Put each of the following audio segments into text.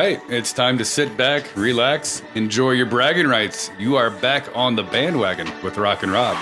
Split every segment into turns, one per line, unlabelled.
right, it's time to sit back, relax, enjoy your bragging rights. You are back on the bandwagon with Rock and Rob.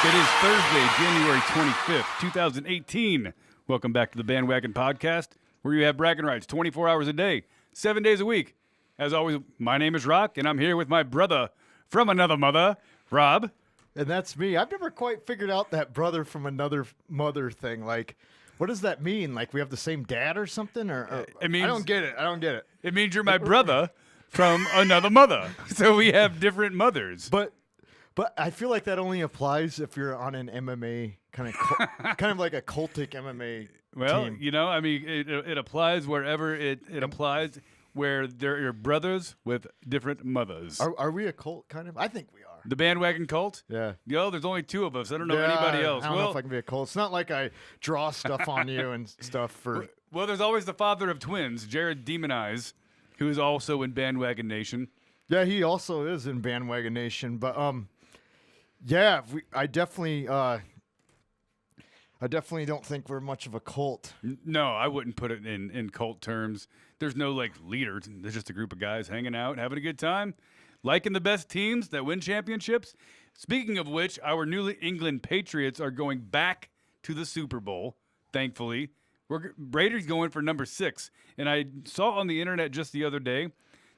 It is Thursday, January 25th, 2018. Welcome back to the BandWagon podcast, where you have bragging rights 24 hours a day, 7 days a week. As always, my name is Rock, and I'm here with my brother from another mother, Rob.
And that's me. I've never quite figured out that brother from another mother thing. Like, what does that mean? Like, we have the same dad or something? Or
It means,
I don't get it.
It means you're my brother from another mother. So we have different mothers.
But I feel like that only applies if you're on an MMA kind of like a cultic MMA team.
You know, I mean, it applies wherever it applies, where there are brothers with different mothers.
Are we a cult kind of? I think we are.
The bandwagon cult?
Yeah.
Yo, there's only two of us. I don't know anybody else.
I don't know if I can be a cult. It's not like I draw stuff on you and stuff for.
Well, there's always the father of twins, Jared Demon Eyes, who is also in Bandwagon Nation.
Yeah, he also is in Bandwagon Nation. But yeah, I definitely don't think we're much of a cult.
No, I wouldn't put it in cult terms. There's no like leader. There's just a group of guys hanging out, having a good time, liking the best teams that win championships. Speaking of which, our New England Patriots are going back to the Super Bowl, thankfully. Brady's going for number 6. And I saw on the internet just the other day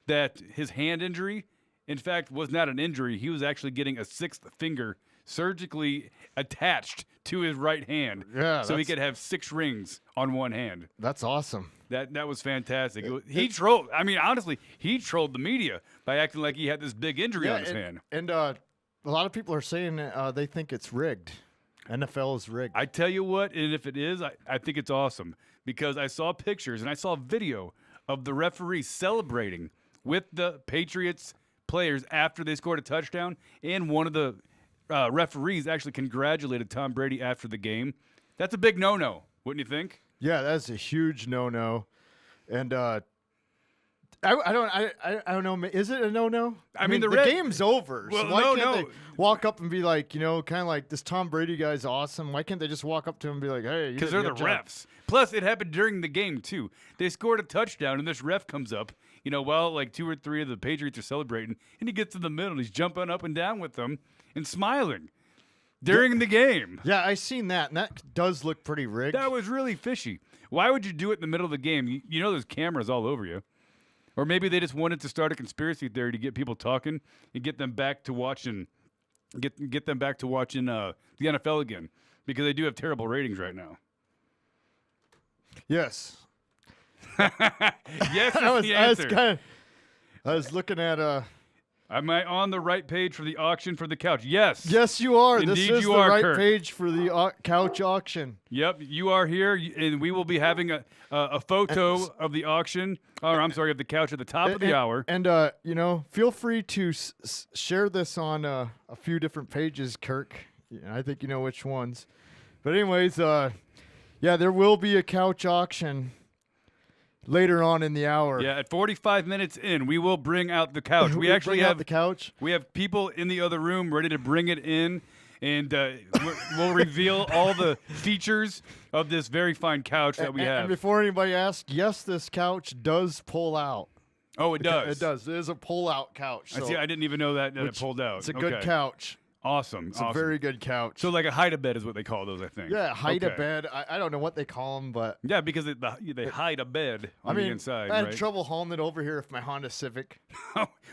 that his hand injury, in fact, was not an injury. He was actually getting a 6th finger surgically attached to his right hand, so he could have 6 rings on one hand.
That's awesome.
That was fantastic. He trolled. I mean, honestly, he trolled the media by acting like he had this big injury on his hand.
And a lot of people are saying they think it's rigged. NFL is rigged.
I tell you what, and if it is, I think it's awesome because I saw pictures and I saw video of the referee celebrating with the Patriots players after they scored a touchdown, and one of the referees actually congratulated Tom Brady after the game. That's a big no-no, wouldn't you think?
Yeah, that's a huge no-no, and I don't know. Is it a no-no?
I mean, the
game's over.
Well,
so why can't they walk up and be like, kind of like, this Tom Brady guy's awesome? Why can't they just walk up to him and be like, hey,
because they're the refs. Plus, it happened during the game too. They scored a touchdown, and this ref comes up. While like 2 or 3 of the Patriots are celebrating, and he gets in the middle, and he's jumping up and down with them and smiling during the game.
Yeah, I seen that, and that does look pretty rigged.
That was really fishy. Why would you do it in the middle of the game? You know there's cameras all over you. Or maybe they just wanted to start a conspiracy theory to get people talking and get them back to watching get them back to watching the NFL again, because they do have terrible ratings right now.
Yes.
Yes, that's the answer.
I was looking at
Am I on the right page for the auction for the couch? Yes.
Yes, you are.
Indeed,
this is
you
the
are,
right
Kirk.
page for the couch auction.
Yep, you are here, and we will be having a photo of the auction. Or I'm sorry, of the couch at the top of the hour.
And feel free to share this on a few different pages, Kirk. I think you know which ones. But anyways, there will be a couch auction later on in the hour.
Yeah, at 45 minutes in, we will bring out the couch. We actually have
the couch.
We have people in the other room ready to bring it in, and we'll reveal all the features of this very fine couch that we have.
And before anybody asks, yes, this couch does pull out.
Oh, it does.
It does. It is a pull-out couch.
I see. I didn't even know that it pulled out.
It's a good couch.
Awesome.
It's a very good couch.
So like a hide-a-bed is what they call those, I think.
Yeah, hide-a-bed. I don't know what they call them, but...
Yeah, because they hide a bed on the inside,
I had trouble hauling it over here with my Honda Civic.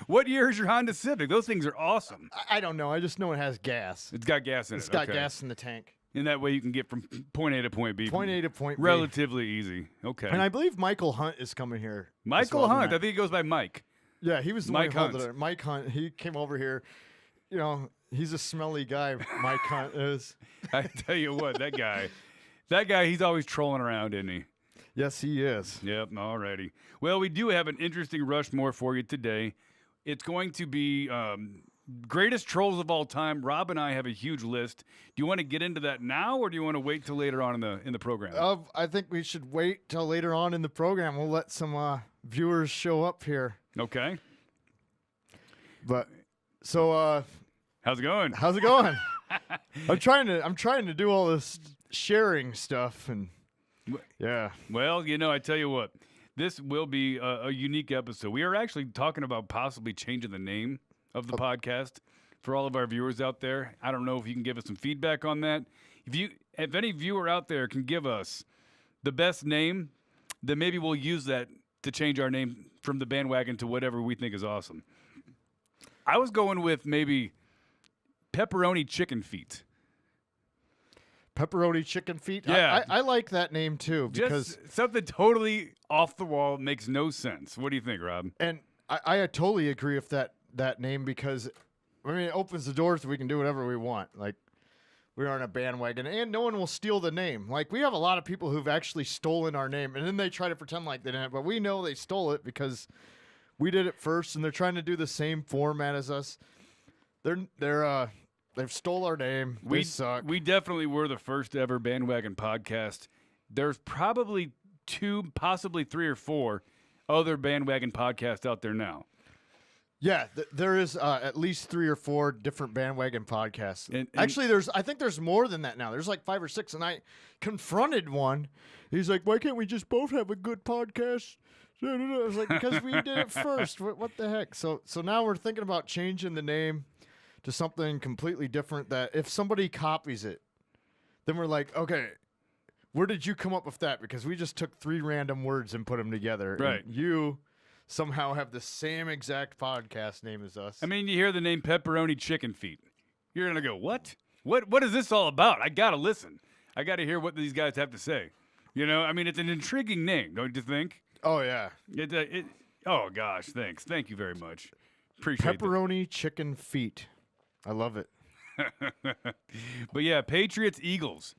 What year is your Honda Civic? Those things are awesome.
I don't know. I just know it has gas.
It's got gas in it.
It's got gas in the tank.
And that way you can get from point A to point B.
Point A to point B.
Relatively easy. Okay.
And I believe Michael Hunt is coming here.
Michael Hunt. I think he goes by Mike.
Yeah, he was the
Mike
one who
Hunt.
held it. Mike Hunt. He came over here. He's a smelly guy, Mike Hunt is.
I tell you what, that guy, he's always trolling around, isn't he?
Yes, he is.
Yep, alrighty. Well, we do have an interesting Rushmore for you today. It's going to be greatest trolls of all time. Rob and I have a huge list. Do you want to get into that now, or do you want to wait till later on in the program?
I think we should wait till later on in the program. We'll let some viewers show up here.
Okay.
But so
how's it going?
How's it going? I'm trying to do all this sharing stuff, and yeah.
Well, I tell you what, this will be a unique episode. We are actually talking about possibly changing the name of the podcast for all of our viewers out there. I don't know if you can give us some feedback on that. If any viewer out there can give us the best name, then maybe we'll use that to change our name from the bandwagon to whatever we think is awesome. I was going with maybe pepperoni chicken feet.
Pepperoni chicken feet?
Yeah.
I like that name too, because
Just something totally off the wall, makes no sense. What do you think, Rob?
and I totally agree with that name, because it opens the doors that we can do whatever we want. Like, we aren't a bandwagon, and no one will steal the name. Like, we have a lot of people who've actually stolen our name, and then they try to pretend like they didn't, but we know they stole it because we did it first, and they're trying to do the same format as us. They've stole our name. We suck.
We definitely were the first ever bandwagon podcast. There's probably 2, possibly 3 or 4 other bandwagon podcasts out there now.
Yeah, there is at least 3 or 4 different bandwagon podcasts.
And
actually, I think there's more than that now. There's like 5 or 6, and I confronted one. He's like, "Why can't we just both have a good podcast?" I was like, "Because we did it first. What the heck?" So now we're thinking about changing the name to something completely different, that if somebody copies it, then we're like, "Okay, where did you come up with that?" Because we just took 3 random words and put them together.
Right.
And you somehow have the same exact podcast name as us.
I mean, you hear the name pepperoni chicken feet. You're going to go, what? What is this all about? I got to listen. I got to hear what these guys have to say. It's an intriguing name, don't you think?
Oh, yeah.
Oh, gosh, thanks. Thank you very much. Appreciate
Pepperoni chicken feet. I love it.
But, yeah, Patriots, Eagles.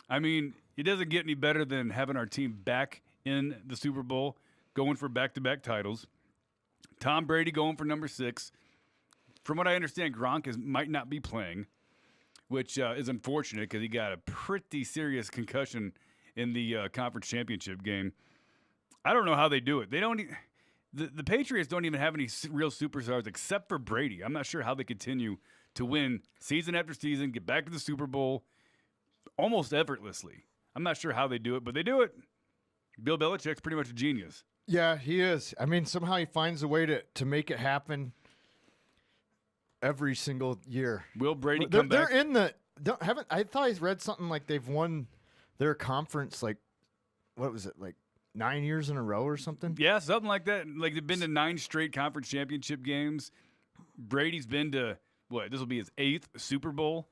It doesn't get any better than having our team back in the Super Bowl, going for back-to-back titles. Tom Brady going for number 6. From what I understand, Gronk might not be playing, which is unfortunate because he got a pretty serious concussion in the conference championship game. I don't know how they do it. They don't. The Patriots don't even have any real superstars except for Brady. I'm not sure how they continue to win season after season, get back to the Super Bowl almost effortlessly. I'm not sure how they do it, but they do it. Bill Belichick's pretty much a genius.
Yeah, he is. Somehow he finds a way to make it happen every single year.
Will Brady come back?
They're in the I thought I read something like they've won their conference, like, what was it, like 9 years in a row or something?
Yeah, something like that. Like, they've been to 9 straight conference championship games. Brady's been to this will be his 8th Super Bowl.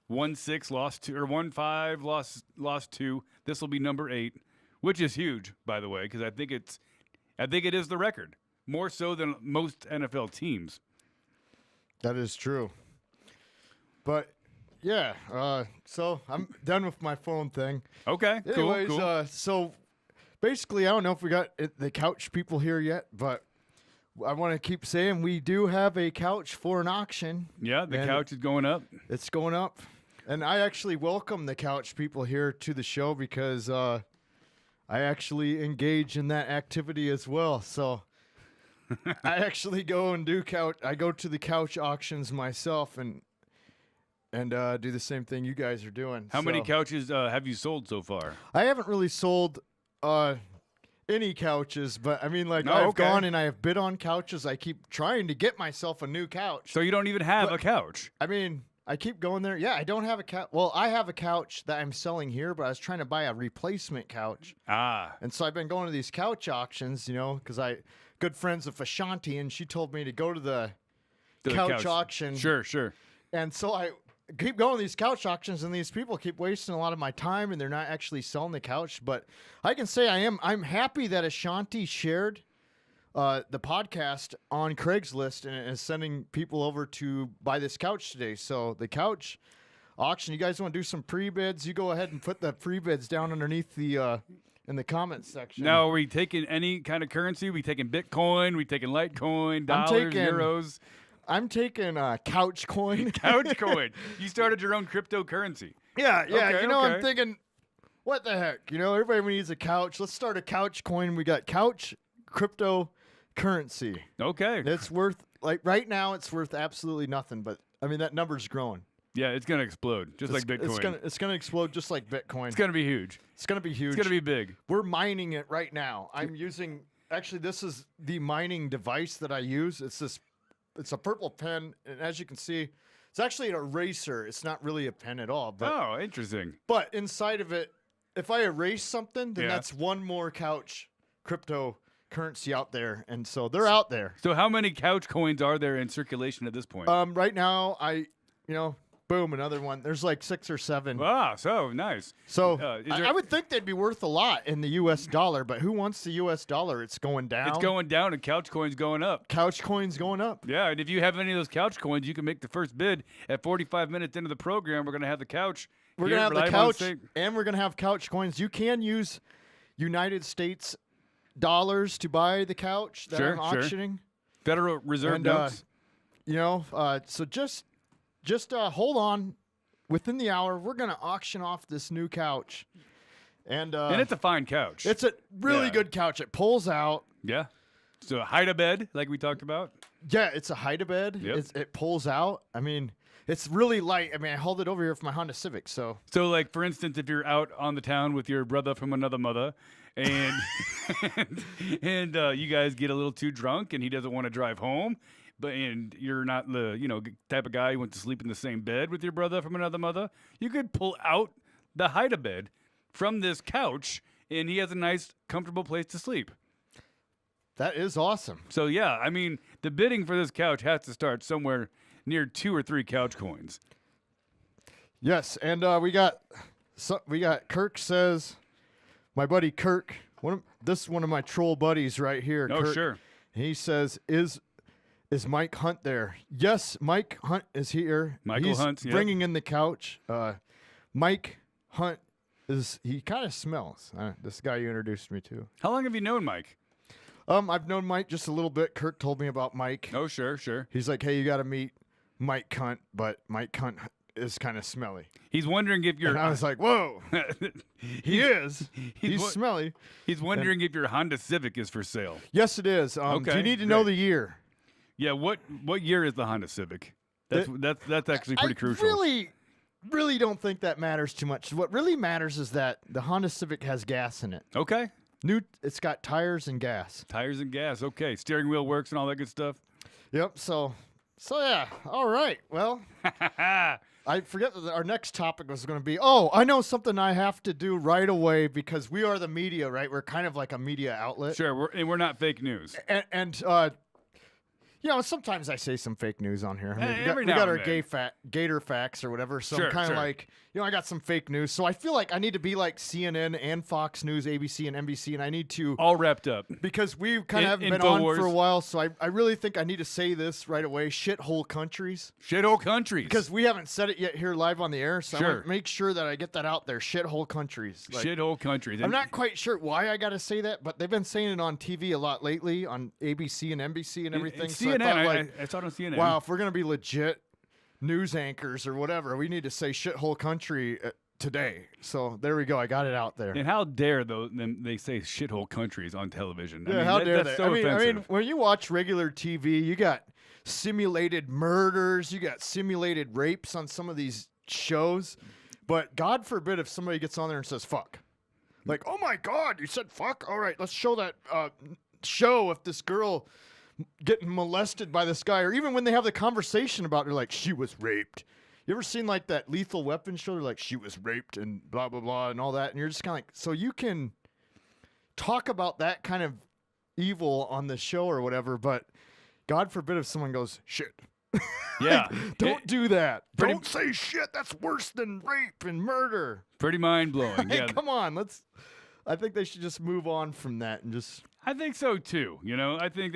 Won 6, lost 2, or won 5, lost 2. This will be number 8, which is huge, by the way, because I think it is the record, more so than most NFL teams.
That is true. But yeah, so I'm done with my phone thing.
Okay,
Anyways,
cool.
So basically, I don't know if we got the couch people here yet, but I want to keep saying we do have a couch for an auction.
Yeah, the couch is going up.
It's going up. And I actually welcome the couch people here to the show because I actually engage in that activity as well. So I actually go and do I go to the couch auctions myself and do the same thing you guys are doing.
How many couches have you sold so far?
I haven't really sold any couches, but I've
okay.
gone and I have bid on couches. I keep trying to get myself a new couch.
So you don't even have a couch?
I keep going there. Yeah, I don't have a couch. Well, I have a couch that I'm selling here, but I was trying to buy a replacement couch.
And
so I've been going to these couch auctions, because good friends with Ashanti, and she told me to go to the couch auction.
Sure.
And so I keep going to these couch auctions, and these people keep wasting a lot of my time, and they're not actually selling the couch. But I can say I'm happy that Ashanti shared the podcast on Craigslist and is sending people over to buy this couch today. So the couch auction, you guys want to do some pre-bids? You go ahead and put the pre-bids down underneath the in the comments section.
Now, are we taking any kind of currency? We taking Bitcoin? We taking Litecoin? Dollars? Euros?
I'm taking couch coin.
Couch coin. You started your own cryptocurrency.
Yeah.
Okay,
I'm thinking, what the heck? Everybody needs a couch. Let's start a couch coin. We got couch cryptocurrency.
Okay.
It's worth, like right now, it's worth absolutely nothing. But that number's growing.
Yeah, it's gonna explode, just like Bitcoin.
It's gonna explode just like Bitcoin.
It's gonna be huge.
It's gonna be huge.
It's gonna be big.
We're mining it right now. I'm using. Actually, this is the mining device that I use. It's a purple pen, and as you can see, it's actually an eraser. It's not really a pen at all. But,
Oh, interesting.
But inside of it, if I erase something, then
Yeah.
that's one more couch cryptocurrency out there, and so they're out there.
So how many couch coins are there in circulation at this point?
Right now, boom, another one. There's like 6 or 7.
Ah, so nice.
So
is there-
I would think they'd be worth a lot in the U.S. dollar, but who wants the U.S. dollar? It's going down.
It's going down and couch coins going up.
Couch coins going up.
Yeah, and if you have any of those couch coins, you can make the first bid at 45 minutes into the program. We're going to have the couch.
We're
here
going to have the
live on
couch,
stage.
and we're going to have couch coins. You can use United States dollars to buy the couch that
Sure,
I'm
sure.
auctioning.
Federal Reserve
And,
notes.
So just hold on. Within the hour, we're going to auction off this new couch. And
And it's a fine couch.
it's a really
Yeah.
good couch. It pulls out.
Yeah. So hide a bed, like we talked about.
Yeah, it's a hide-a-bed.
Yep.
It pulls out. I mean, it's really light. I mean, I held it over here for my Honda Civic, so.
So, like, for instance, if you're out on the town with your brother from another mother, and and you guys get a little too drunk, and he doesn't want to drive home, and you're not the type of guy who wants to sleep in the same bed with your brother from another mother, you could pull out the hide-a-bed from this couch, and he has a nice, comfortable place to sleep.
That is awesome.
So yeah, I mean, the bidding for this couch has to start somewhere near 2 or 3 couch coins.
Yes, and we got Kirk says, my buddy Kirk, this is one of my troll buddies right here.
Oh,
Kirk,
sure.
He says, is Mike Hunt there? Yes, Mike Hunt is here.
Michael
He's
Hunt's, yep.
bringing in the couch. Mike Hunt he kind of smells. This guy you introduced me to.
How long have you known Mike?
I've known Mike just a little bit. Kirk told me about Mike.
Oh, sure, sure.
He's like, hey, you got to meet Mike Hunt, but Mike Hunt is kind of smelly.
He's wondering if you're.
And I was like, whoa, he is. He's
wa-
smelly.
He's wondering if your Honda Civic is for sale.
Yes, it is. Do
Okay,
you need to know
great.
the year?
Yeah, what year is the Honda Civic? That's actually pretty crucial.
Really don't think that matters too much. What really matters is that the Honda Civic has gas in it.
Okay.
It's got tires and gas.
Tires and gas. Okay. Steering wheel works and all that good stuff.
Yep. So yeah. All right. Well, I forget that our next topic was going to be. Oh, I know something I have to do right away because we are the media, right? We're kind of like a media outlet.
Sure. We're not fake news.
And sometimes I say some fake news on here. I mean,
Every
we
now
got
and
our
then.
Gator facts or whatever. So
Sure,
I'm kind of
sure.
like, I got some fake news. So I feel like I need to be like CNN and Fox News, ABC and NBC, and I need to
All wrapped up.
because we kind of haven't been on for a
InfoWars.
while. So I really think I need to say this right away. Shithole countries.
Shithole countries.
Because we haven't said it yet here live on the air. So I
Sure.
want to make sure that I get that out there. Shithole countries. Like,
Shithole countries.
I'm not quite sure why I got to say that, but they've been saying it on TV a lot lately on ABC and NBC and everything. So
CNN.
I thought,
I saw it on CNN.
wow, if we're going to be legit news anchors or whatever, we need to say shithole country today. So there we go. I got it out there.
And how dare them they say shithole countries on television? I
Yeah,
mean,
how dare
that's
they?
so
I mean,
offensive.
when you watch regular TV, you got simulated murders, you got simulated rapes on some of these shows. But God forbid if somebody gets on there and says fuck. Like, oh my God, you said fuck? All right, let's show that show if this girl getting molested by this guy, or even when they have the conversation about her, like, she was raped. You ever seen like that Lethal Weapon show? They're like, she was raped and blah, blah, blah, and all that. And you're just kind of like, so you can talk about that kind of evil on the show or whatever, but God forbid if someone goes, shit.
Yeah.
Don't do that.
pretty-
Don't say shit. That's worse than rape and murder.
Pretty mind blowing.
Hey,
Yeah.
come on. I think they should just move on from that and just.
I think so too. I think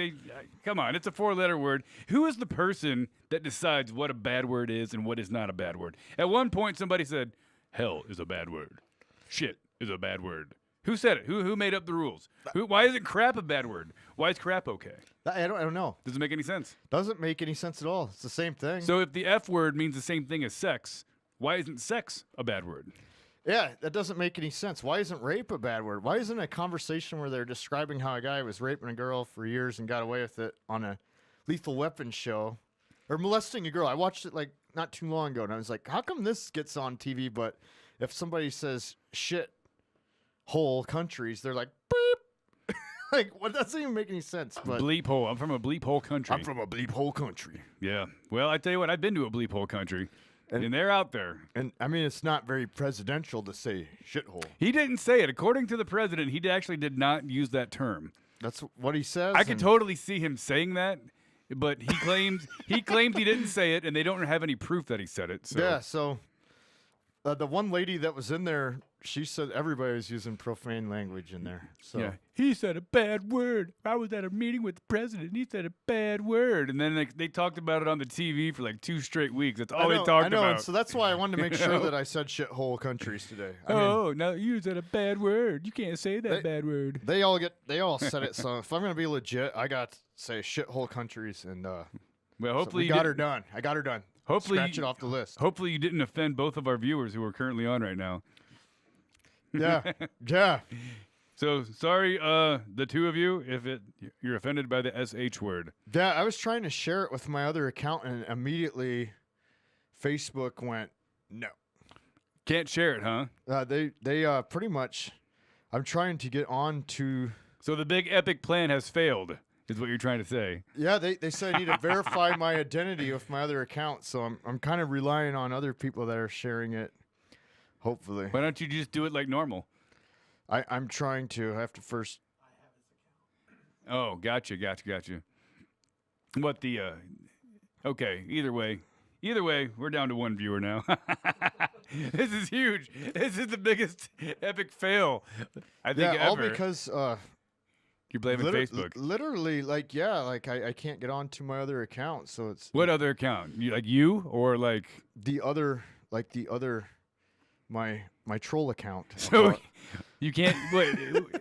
come on, it's a 4-letter word. Who is the person that decides what a bad word is and what is not a bad word? At one point, somebody said, hell is a bad word. Shit is a bad word. Who said it? Who made up the rules? Why isn't crap a bad word? Why is crap okay?
I don't know.
Doesn't make any sense.
Doesn't make any sense at all. It's the same thing.
So if the F word means the same thing as sex, why isn't sex a bad word?
Yeah, that doesn't make any sense. Why isn't rape a bad word? Why isn't a conversation where they're describing how a guy was raping a girl for years and got away with it on a Lethal Weapon show, or molesting a girl? I watched it like not too long ago, and I was like, how come this gets on TV, but if somebody says shit hole countries, they're like, beep. Like, what? Doesn't even make any sense. But
Bleep hole. I'm from a bleep hole country.
I'm from a bleep hole country.
Yeah. Well, I tell you what, I've been to a bleep hole country, and they're out there.
And I mean, it's not very presidential to say shithole.
He didn't say it. According to the president, he actually did not use that term.
That's what he says.
I could totally see him saying that, but he claims he didn't say it, and they don't have any proof that he said it. So.
Yeah. So the one lady that was in there, she said everybody was using profane language in there. So
Yeah, he said a bad word. I was at a meeting with the president, and he said a bad word. And then they talked about it on the TV for like 2 straight weeks. That's all they talked
I know,
about.
and so that's why I wanted to make sure that I said shithole countries today. I mean,
Now you said a bad word. You can't say that bad word.
they all said it. So if I'm gonna be legit, I got to say shithole countries, and
Well,
so
hopefully
we
you
got
did-
her done. I got her done.
Hopefully
Scratch it off the list.
Hopefully you didn't offend both of our viewers who are currently on right now.
Yeah, yeah.
So sorry, the two of you, if you're offended by the SH word.
Yeah, I was trying to share it with my other account, and immediately Facebook went no.
Can't share it, huh?
They pretty much. I'm trying to get on to.
So the big epic plan has failed, is what you're trying to say.
Yeah, they said I need to verify my identity with my other account, so I'm kind of relying on other people that are sharing it. Hopefully,
Why don't you just do it like normal?
I'm trying to. I have to first.
Oh, gotcha. What the? Okay. Either way, we're down to one viewer now. This is huge. This is the biggest epic fail I think
Yeah, all
ever.
because
You're blaming Facebook.
literally, I can't get on to my other account, so it's
What other account? You or like?
the other my troll account.
So you can't. Wait,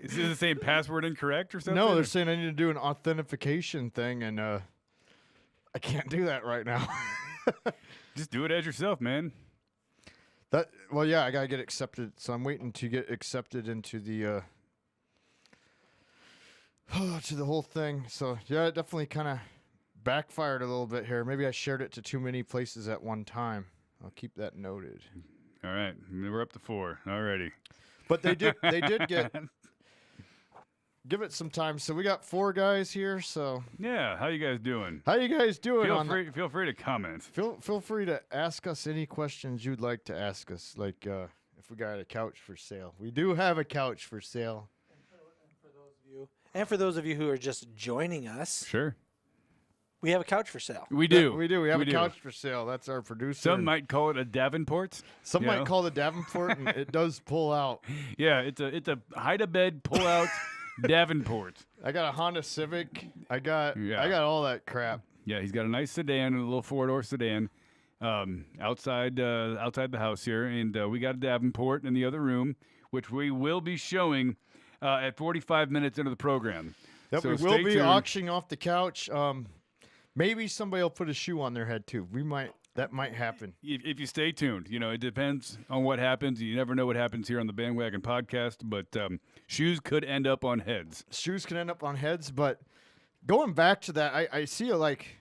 is it the same password incorrect or something?
No, they're saying I need to do an authentication thing, and I can't do that right now.
Just do it as yourself, man.
Yeah, I gotta get accepted, so I'm waiting to get accepted into the to the whole thing. So yeah, it definitely kind of backfired a little bit here. Maybe I shared it to too many places at one time. I'll keep that noted.
All right, we're up to 4 already.
But they did give it some time. So we got 4 guys here. So
Yeah, how you guys doing?
how you guys doing?
Feel free to comment.
Feel free to ask us any questions you'd like to ask us. Like if we got a couch for sale, we do have a couch for sale.
And for those of you who are just joining us,
Sure.
we have a couch for sale.
We do.
We do. We have
We
a
do.
couch for sale. That's our producer.
Some might call it a Davenport.
Some
you
might
know?
call it Davenport, and it does pull out.
Yeah, it's a hide a bed pull out Davenport.
I got a Honda Civic. I got
Yeah.
all that crap.
Yeah, he's got a nice sedan, a little 4-door sedan, outside the house here, and we got a Davenport in the other room, which we will be showing at 45 minutes into the program.
That
So
we will
stay
be
tuned.
auctioning off the couch. Maybe somebody will put a shoe on their head too. That might happen.
If you stay tuned, it depends on what happens. You never know what happens here on the BandWagon podcast, but shoes could end up on heads.
Shoes can end up on heads, but going back to that, I see like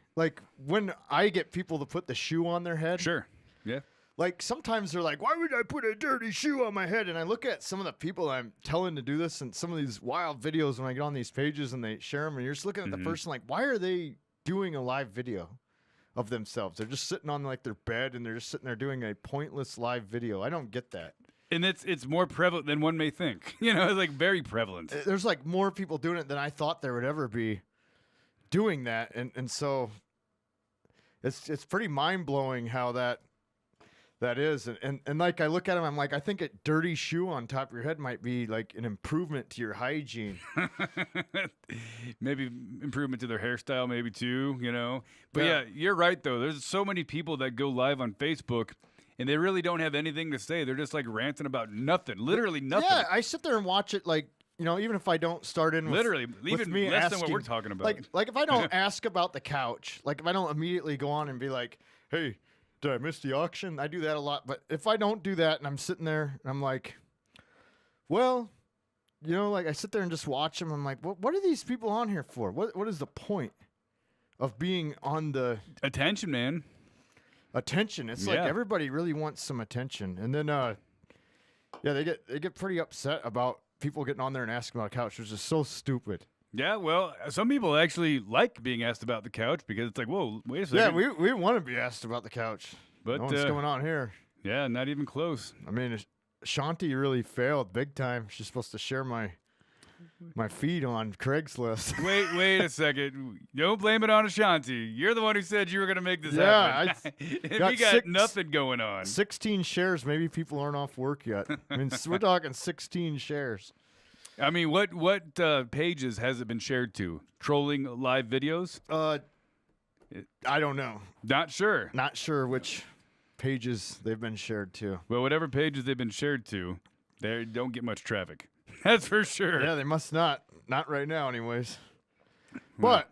when I get people to put the shoe on their head.
Sure. Yeah.
Like sometimes they're like, why would I put a dirty shoe on my head? And I look at some of the people I'm telling to do this and some of these wild videos when I get on these pages and they share them and you're just looking at the person like, why are they doing a live video of themselves? They're just sitting on like their bed and they're just sitting there doing a pointless live video. I don't get that.
And it's more prevalent than one may think. It's like very prevalent.
There's like more people doing it than I thought there would ever be doing that. And so it's pretty mind blowing how that is. And like I look at him, I'm like, I think a dirty shoe on top of your head might be like an improvement to your hygiene.
Maybe improvement to their hairstyle, maybe too, But yeah, you're right, though. There's so many people that go live on Facebook, and they really don't have anything to say. They're just like ranting about nothing, literally nothing.
Yeah, I sit there and watch it like, even if I don't start in with,
Literally,
with
even
me
less
asking,
than what we're talking about.
Like if I don't ask about the couch, like if I don't immediately go on and be like, hey, did I miss the auction? I do that a lot. But if I don't do that and I'm sitting there and I'm like, well, like I sit there and just watch them. I'm like, what are these people on here for? What is the point of being on the
Attention, man.
attention. It's like
Yeah.
everybody really wants some attention. And then they get pretty upset about people getting on there and asking about a couch, which is so stupid.
Yeah, well, some people actually like being asked about the couch because it's like, whoa, wait a second.
Yeah, we want to be asked about the couch.
But
What's going on here?
yeah, not even close.
I mean, Shanti really failed big time. She's supposed to share my feed on Craigslist.
Wait a second. Don't blame it on Ashanti. You're the one who said you were going to make this
Yeah,
happen.
got
we got nothing going on.
16 shares. Maybe people aren't off work yet. I mean, we're talking 16 shares.
I mean, what pages has it been shared to? Trolling live videos?
I don't know.
Not sure.
Not sure which pages they've been shared to.
Well, whatever pages they've been shared to, they don't get much traffic. That's for sure.
Yeah, they must not. Not right now, anyways. But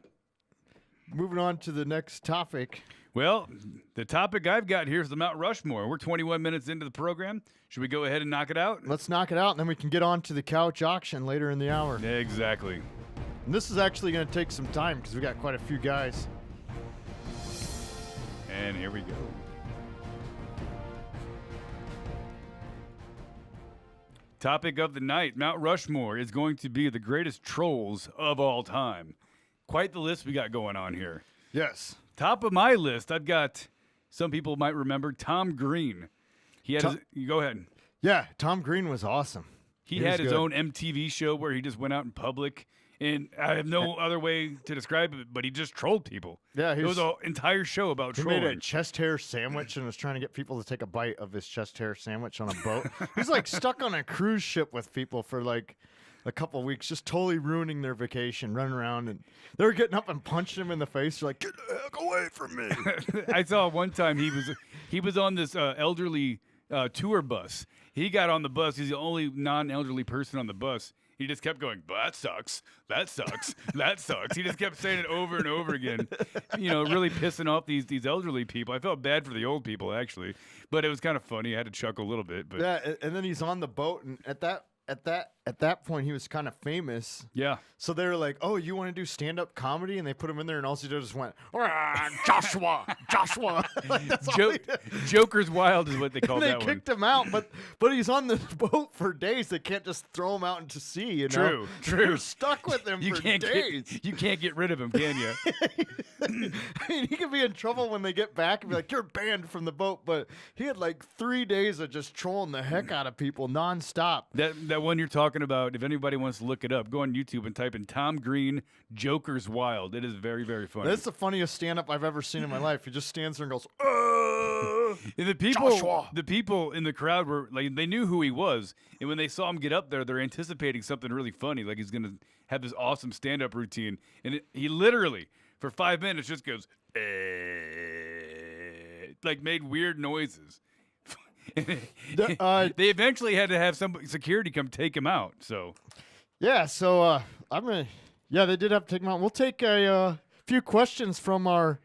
moving on to the next topic.
Well, the topic I've got here is the Mount Rushmore. We're 21 minutes into the program. Should we go ahead and knock it out?
Let's knock it out, and then we can get on to the couch auction later in the hour.
Exactly.
And this is actually going to take some time because we got quite a few guys.
And here we go. Topic of the night, Mount Rushmore is going to be the greatest trolls of all time. Quite the list we got going on here.
Yes.
Top of my list, I've got, some people might remember, Tom Green. He had you go ahead.
Yeah, Tom Green was awesome.
He
was
had his
good.
own MTV show where he just went out in public, and I have no other way to describe it, but he just trolled people.
Yeah,
it was an entire show about
He
trolling.
made a chest hair sandwich and was trying to get people to take a bite of his chest hair sandwich on a boat. He's like stuck on a cruise ship with people for like a couple weeks, just totally ruining their vacation, running around, and they were getting up and punching him in the face. They're like, "Get the heck away from me!"
I saw one time he was on this elderly tour bus. He got on the bus. He's the only non-elderly person on the bus. He just kept going, "But that sucks. That sucks. That sucks." He just kept saying it over and over again, really pissing off these elderly people. I felt bad for the old people, actually, but it was kind of funny. I had to chuckle a little bit. But
Yeah, and then he's on the boat, and at that point, he was kind of famous.
yeah.
So they were like, "Oh, you want to do stand-up comedy?" And they put him in there, and all he did was went, "Joshua, Joshua." Like, that's all he did.
Joker's Wild is what they call
And they
that one.
kicked him out, but he's on the boat for days. They can't just throw him out into sea. You know?
True.
You're stuck with him for days.
You can't get rid of him, can you?
I mean, he could be in trouble when they get back and be like, "You're banned from the boat." But he had like 3 days of just trolling the heck out of people nonstop.
That one you're talking about, if anybody wants to look it up, go on YouTube and type in Tom Green, Joker's Wild. It is very, very funny.
That's the funniest stand-up I've ever seen in my life. He just stands there and goes,
And
Joshua.
the people in the crowd were like, they knew who he was, and when they saw him get up there, they're anticipating something really funny, like he's gonna have this awesome stand-up routine, and he literally for 5 minutes just goes, like made weird noises. They eventually had to have some security come take him out. So
Yeah, so they did have to take him out. We'll take a few questions from our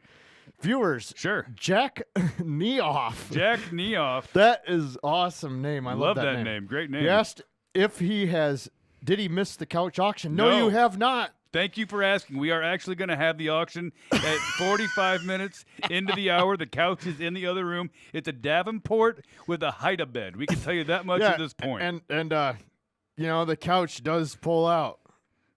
viewers.
sure,
Jack Neoff.
Jack Neoff.
That is awesome name. I
Love
love
that name. Great name.
He asked if did he miss the couch auction? No,
No.
you have not.
Thank you for asking. We are actually going to have the auction at 45 minutes into the hour. The couch is in the other room. It's a Davenport with a hide-a-bed. We can tell you that much at this point.
And the couch does pull out.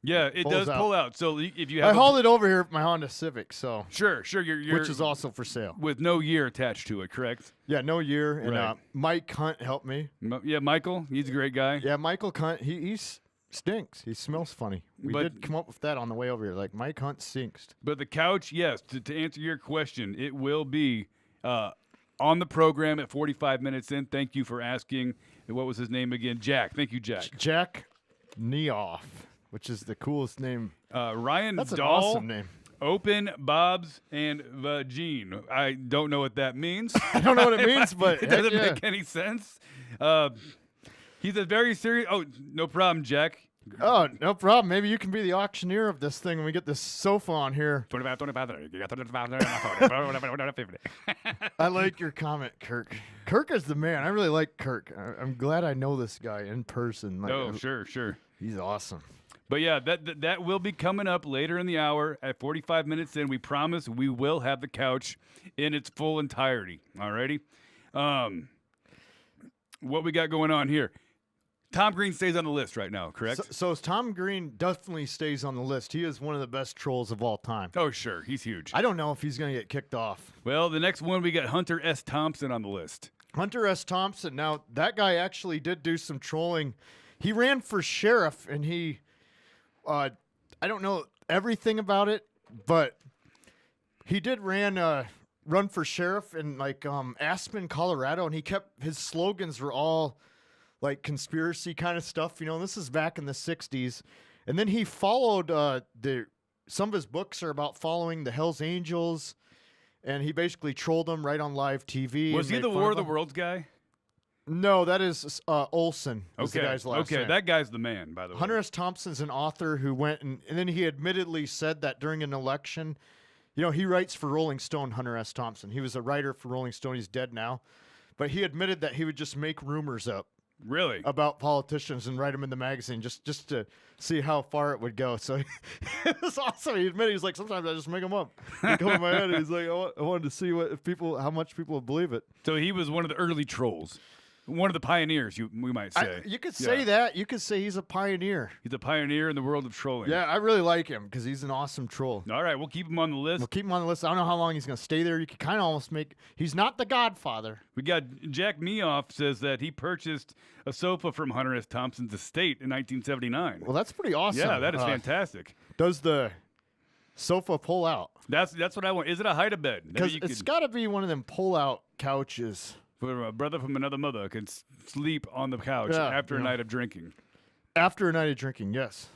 yeah, it
pulls
does
out.
pull out. So if you
I
have
hauled it over here with my Honda Civic, so
sure, you're
which is also for sale.
with no year attached to it, correct?
Yeah, no year. And
Right.
Mike Hunt helped me.
Yeah, Michael, he's a great guy.
Yeah, Michael Hunt, he stinks. He smells funny. We
But-
did come up with that on the way over here. Like, Mike Hunt stinks.
But the couch, yes, to answer your question, it will be on the program at 45 minutes in. Thank you for asking. What was his name again? Jack. Thank you, Jack.
Jack Neoff, which is the coolest name.
Ryan
That's an
Dahl.
awesome name.
Open Bob's and Vagine. I don't know what that means.
I don't know what it means, but
It doesn't
heck yeah.
make any sense. He's a very serious. Oh, no problem, Jack.
Oh, no problem. Maybe you can be the auctioneer of this thing when we get this sofa on here.
25.
I like your comment, Kirk. Kirk is the man. I really like Kirk. I'm glad I know this guy in person. Like,
Oh, sure.
He's awesome.
But yeah, that will be coming up later in the hour at 45 minutes in. We promise we will have the couch in its full entirety. Alrighty. What we got going on here? Tom Green stays on the list right now, correct?
So Tom Green definitely stays on the list. He is one of the best trolls of all time.
Oh, sure. He's huge.
I don't know if he's going to get kicked off.
Well, the next one, we got Hunter S. Thompson on the list.
Hunter S. Thompson. Now, that guy actually did do some trolling. He ran for sheriff, and he, I don't know everything about it, but he did run for sheriff in like Aspen, Colorado, and he kept his slogans were all like conspiracy kind of stuff, you know. This is back in the 60s. And then he followed some of his books are about following the Hells Angels, and he basically trolled them right on live TV.
Was he the War of the Worlds guy?
No, that is Olson. Was the guy's last name.
That guy's the man, by the way.
Hunter S. Thompson's an author who went and then he admittedly said that during an election, you know, he writes for Rolling Stone, Hunter S. Thompson. He was a writer for Rolling Stone. He's dead now. But he admitted that he would just make rumors up.
Really?
About politicians and write them in the magazine just to see how far it would go. So it was awesome. He admitted, he's like, sometimes I just make them up. They come in my head. He's like, I wanted to see how much people would believe it.
So he was one of the early trolls. One of the pioneers, we might say.
You could say that. You could say he's a pioneer.
He's a pioneer in the world of trolling.
Yeah, I really like him because he's an awesome troll.
All right, we'll keep him on the list.
We'll keep him on the list. I don't know how long he's going to stay there. You could kind of almost make... He's not the Godfather.
We got Jack Meoff says that he purchased a sofa from Hunter S. Thompson's estate in 1979.
Well, that's pretty awesome.
Yeah, that is fantastic.
Does the sofa pull out?
That's what I want. Is it a hide-a-bed?
Because it's got to be one of them pull-out couches.
For a brother from another mother can sleep on the couch after a night of drinking.
After a night of drinking, yes.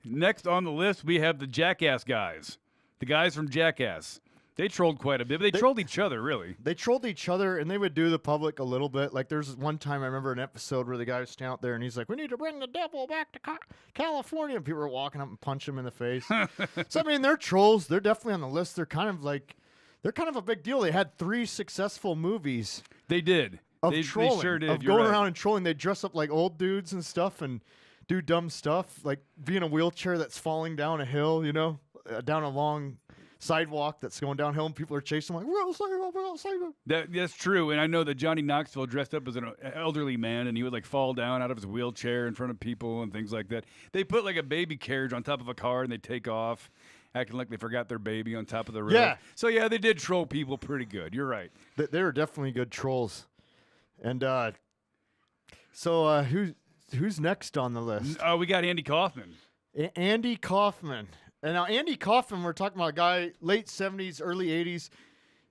Next on the list, we have the Jackass guys. The guys from Jackass. They trolled quite a bit, but they trolled each other, really.
They trolled each other, and they would do the public a little bit. Like, there's one time I remember an episode where the guy was standing out there, and he's like, we need to bring the devil back to California. And people were walking up and punch him in the face. So, I mean, they're trolls. They're definitely on the list. They're kind of a big deal. They had 3 successful movies.
They did.
They
sure did.
Of going around and trolling. They dress up like old dudes and stuff and do dumb stuff, like be in a wheelchair that's falling down a hill, you know, down a long sidewalk that's going downhill, and people are chasing them like, we're gonna save him.
That's true. And I know that Johnny Knoxville dressed up as an elderly man, and he would like fall down out of his wheelchair in front of people and things like that. They put like a baby carriage on top of a car, and they take off, acting like they forgot their baby on top of the road.
Yeah.
So, yeah, they did troll people pretty good. You're right.
They were definitely good trolls. And so who's next on the list?
We got Andy Kaufman.
Andy Kaufman. And now Andy Kaufman, we're talking about a guy, late 70s, early 80s.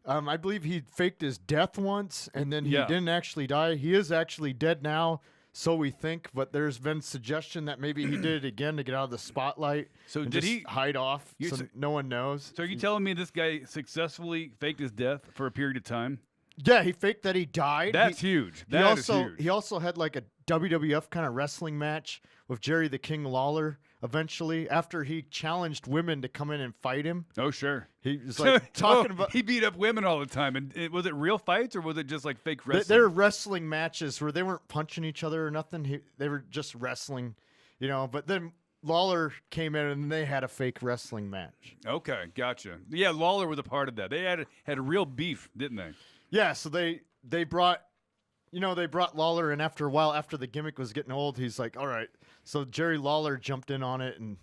I believe he faked his death once, and then he didn't actually die. He is actually dead now, so we think, but there's been suggestion that maybe he did it again to get out of the spotlight.
So
and
did
just
he
hide off so no one knows?
So are you telling me this guy successfully faked his death for a period of time?
Yeah, he faked that he died.
That's huge. That is huge.
He also had like a WWF kind of wrestling match with Jerry the King Lawler eventually after he challenged women to come in and fight him.
Oh, sure.
He was like talking about...
He beat up women all the time. And was it real fights or was it just like fake wrestling?
They're wrestling matches where they weren't punching each other or nothing. They were just wrestling, you know. But then Lawler came in and they had a fake wrestling match.
Okay, gotcha. Yeah, Lawler was a part of that. They had a real beef, didn't they?
Yeah, so they brought Lawler in after a while. After the gimmick was getting old, he's like, all right. So Jerry Lawler jumped in on it. And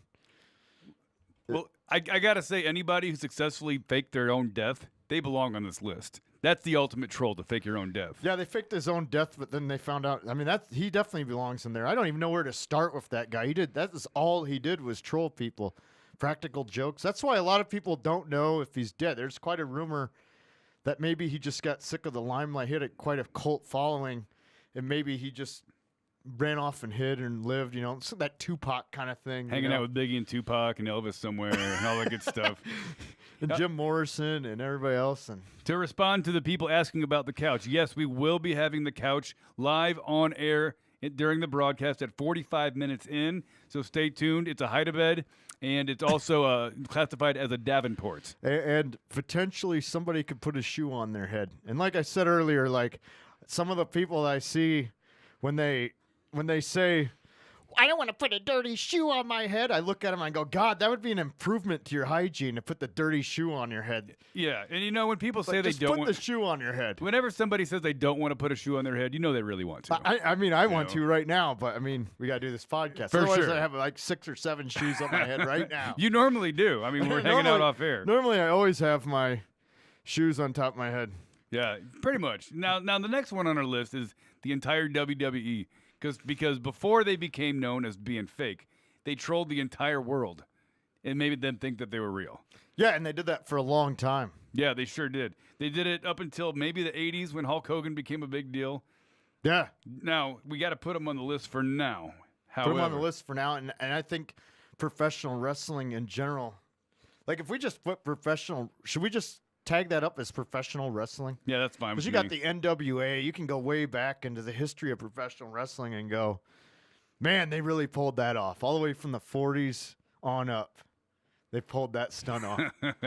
well, I got to say, anybody who successfully faked their own death, they belong on this list. That's the ultimate troll, to fake your own death.
Yeah, they faked his own death, but then they found out. I mean, he definitely belongs in there. I don't even know where to start with that guy. That is all he did was troll people. Practical jokes. That's why a lot of people don't know if he's dead. There's quite a rumor that maybe he just got sick of the limelight. He had quite a cult following, and maybe he just ran off and hid and lived, you know, so that Tupac kind of thing.
Hanging out with Biggie and Tupac and Elvis somewhere and all that good stuff.
And Jim Morrison and everybody else. And
to respond to the people asking about the couch, yes, we will be having the couch live on air during the broadcast at 45 minutes in, so stay tuned. It's a hide-a-bed. And it's also classified as a Davenport.
And potentially somebody could put a shoe on their head. And like I said earlier, like some of the people I see when they say, I don't want to put a dirty shoe on my head. I look at him and I go, God, that would be an improvement to your hygiene to put the dirty shoe on your head.
Yeah, and when people say
Like,
they
just
don't
put
want
the shoe on your head.
whenever somebody says they don't want to put a shoe on their head, they really want to.
I mean, I want to right now, but I mean, we got to do this podcast.
For
Otherwise,
sure.
I have like 6 or 7 shoes on my head right now.
You normally do. I mean, we're hanging out off air.
Normally, I always have my shoes on top of my head.
Yeah, pretty much. Now the next one on our list is the entire WWE, because before they became known as being fake, they trolled the entire world and made them think that they were real.
Yeah, and they did that for a long time.
Yeah, they sure did. They did it up until maybe the 80s when Hulk Hogan became a big deal.
Yeah.
Now, we got to put them on the list for now.
Put them on the list for now, and I think professional wrestling in general, like if we just put professional, should we just tag that up as professional wrestling?
Yeah, that's fine.
Because
With
you
me.
got the NWA, you can go way back into the history of professional wrestling and go, man, they really pulled that off. All the way from the 40s on up, they pulled that stunt off.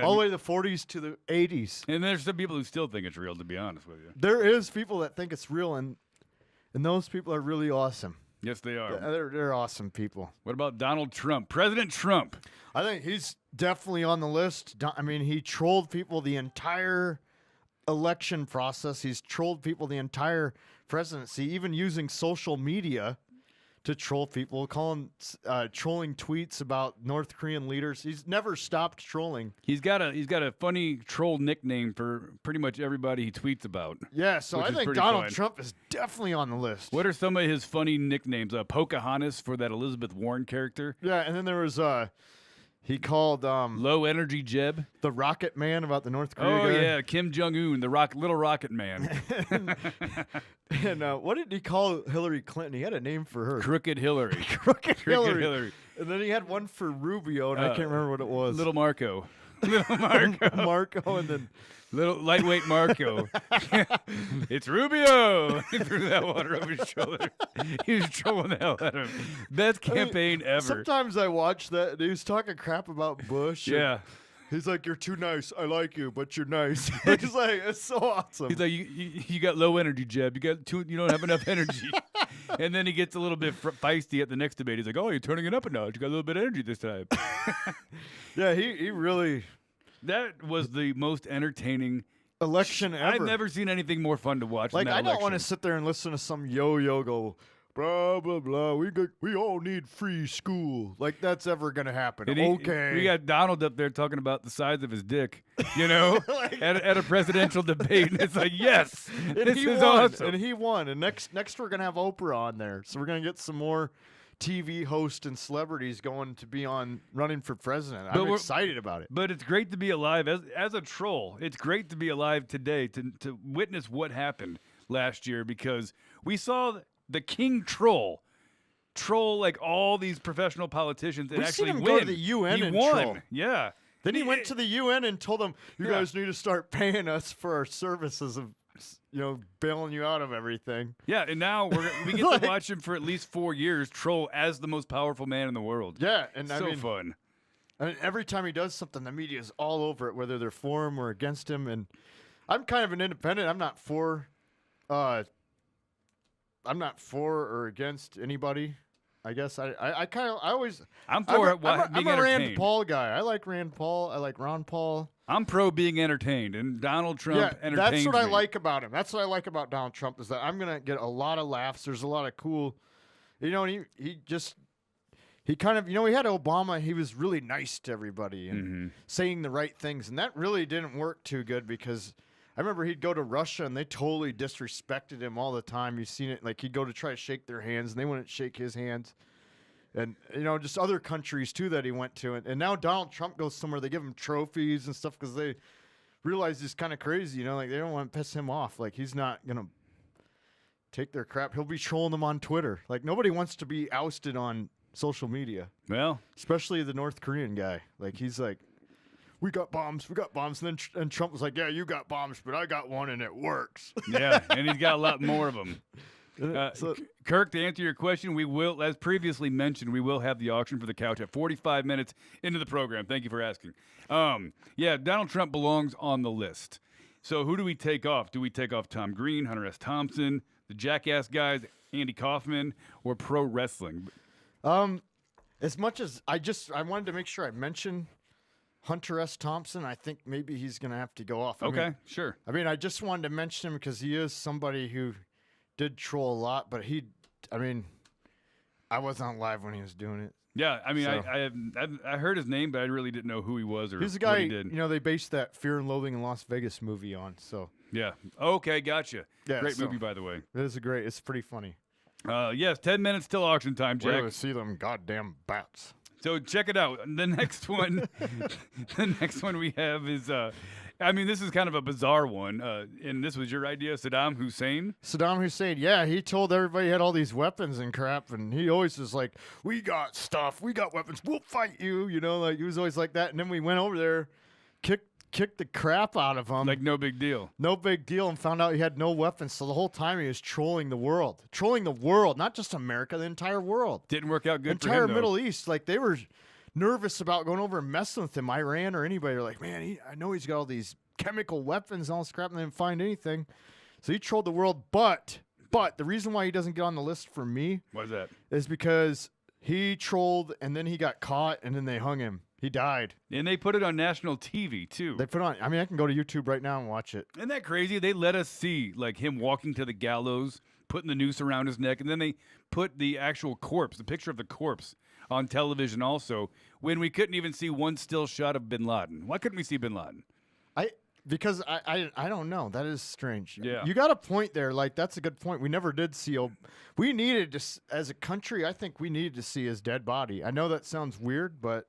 All the way to the 40s to the 80s.
And there's some people who still think it's real, to be honest with you.
There is people that think it's real, and those people are really awesome.
Yes, they are.
They're awesome people.
What about Donald Trump? President Trump.
I think he's definitely on the list. I mean, he trolled people the entire election process. He's trolled people the entire presidency, even using social media to troll people, trolling tweets about North Korean leaders. He's never stopped trolling.
He's got a funny troll nickname for pretty much everybody he tweets about.
Yeah, so
Which
I
is
think
pretty
Donald
fun.
Trump is definitely on the list.
What are some of his funny nicknames? Pocahontas for that Elizabeth Warren character.
Yeah, and then there was he called
Low Energy Jeb.
the Rocket Man about the North Korea
Oh
guy.
yeah, Kim Jong Un, the little rocket man.
And what did he call Hillary Clinton? He had a name for her.
Crooked Hillary.
Crooked
Crooked Hillary.
And then he had one for Rubio, and I can't remember what it was.
Little Marco. Little Marco.
Marco, and then
Little lightweight Marco. It's Rubio. He threw that water over his shoulder. He was trolling the hell out of him. Best campaign ever.
sometimes I watch that, and he was talking crap about Bush. and
Yeah.
he's like, "You're too nice. I like you, but you're nice." He's like, "It's so awesome."
He's like, you got low energy, Jeb. You don't have enough energy. And then he gets a little bit feisty at the next debate. He's like, oh, you're turning it up a notch. You got a little bit of energy this time.
Yeah, he really
That was the most entertaining
election ever.
I've never seen anything more fun to watch.
Like,
than that
I don't want to
election.
sit there and listen to some yo-yo go, blah, blah, blah. We all need free school. Like, that's ever going to happen.
And
Okay.
We got Donald up there talking about the size of his dick, at a presidential debate. And it's like, yes,
and
this
he
is
won,
awesome.
And he won. And next we're going to have Oprah on there. So we're going to get some more TV hosts and celebrities going to be on running for president. I'm excited about it.
But it's great to be alive as a troll. It's great to be alive today to witness what happened last year, because we saw the king troll like all these professional politicians and
We've
actually
seen him
win.
go to the UN
he
and
won.
troll.
Yeah.
Then he went to the UN and told them, you
Yeah.
guys need to start paying us for our services of, bailing you out of everything.
Yeah, and now we get
Like-
to watch him for at least 4 years troll as the most powerful man in the world.
Yeah, and
So fun.
I mean, every time he does something, the media is all over it, whether they're for him or against him. And I'm kind of an independent. I'm not for or against anybody. I guess I'm
for it
I'm
being
a Rand
entertained.
Paul guy. I like Rand Paul. I like Ron Paul.
I'm pro being entertained, and Donald Trump entertains
that's what I
me.
like about him. That's what I like about Donald Trump is that I'm gonna get a lot of laughs. There's a lot of cool, and he kind of, he had Obama. He was really nice to everybody and saying the right things, and that really didn't work too good because I remember he'd go to Russia and they totally disrespected him all the time. You've seen it, like he'd go to try to shake their hands and they wouldn't shake his hands. And, just other countries, too, that he went to. And now Donald Trump goes somewhere. They give him trophies and stuff because they realize he's kind of crazy. Like, they don't want to piss him off. Like, he's not going to take their crap. He'll be trolling them on Twitter. Like, nobody wants to be ousted on social media,
Well,
especially the North Korean guy. Like, he's like, we got bombs. And then Trump was like, yeah, you got bombs, but I got one and it works.
yeah, and he's got a lot more of them.
So-
Kirk, to answer your question, we will, as previously mentioned, we will have the auction for the couch at 45 minutes into the program. Thank you for asking. Yeah, Donald Trump belongs on the list. So who do we take off? Do we take off Tom Green, Hunter S. Thompson, the Jackass guys, Andy Kaufman, or pro wrestling?
As much as I wanted to make sure I mentioned Hunter S. Thompson. I think maybe he's gonna have to go off.
Okay, sure.
I just wanted to mention him because he is somebody who did troll a lot, but I wasn't live when he was doing it.
Yeah, I mean,
So-
I heard his name, but I really didn't know who he was or
He's the
what
guy,
he did.
they based that Fear and Loathing in Las Vegas movie on. So
Yeah. Okay, gotcha.
Yeah,
Great
so-
movie, by the way.
it's pretty funny.
Yes, 10 minutes till auction time,
We're
Jack.
gonna see them goddamn bats.
So check it out. The next one, the next one we have is, this is kind of a bizarre one, and this was your idea, Saddam Hussein.
Saddam Hussein, yeah, he told everybody he had all these weapons and crap, and he always was like, "We got stuff, we got weapons, we'll fight you," like he was always like that. And then we went over there, kicked the crap out of him,
Like, no big deal.
no big deal, and found out he had no weapons. So the whole time he was trolling the world, not just America, the entire world,
Didn't work out good for
entire
him, though.
Middle East. Like they were nervous about going over and messing with him. Iran or anybody, they're like, "Man, I know he's got all these chemical weapons and all this crap," and they didn't find anything. So he trolled the world. But the reason why he doesn't get on the list for me
What's that?
is because he trolled and then he got caught and then they hung him. He died.
And they put it on national TV, too.
They put on. I can go to YouTube right now and watch it.
Isn't that crazy? They let us see, like, him walking to the gallows, putting the noose around his neck, and then they put the actual corpse, the picture of the corpse, on television also, when we couldn't even see one still shot of bin Laden. Why couldn't we see bin Laden?
Because I don't know. That is strange.
Yeah.
You got a point there. Like, that's a good point. We never did see. We needed to, as a country, I think we needed to see his dead body. I know that sounds weird, but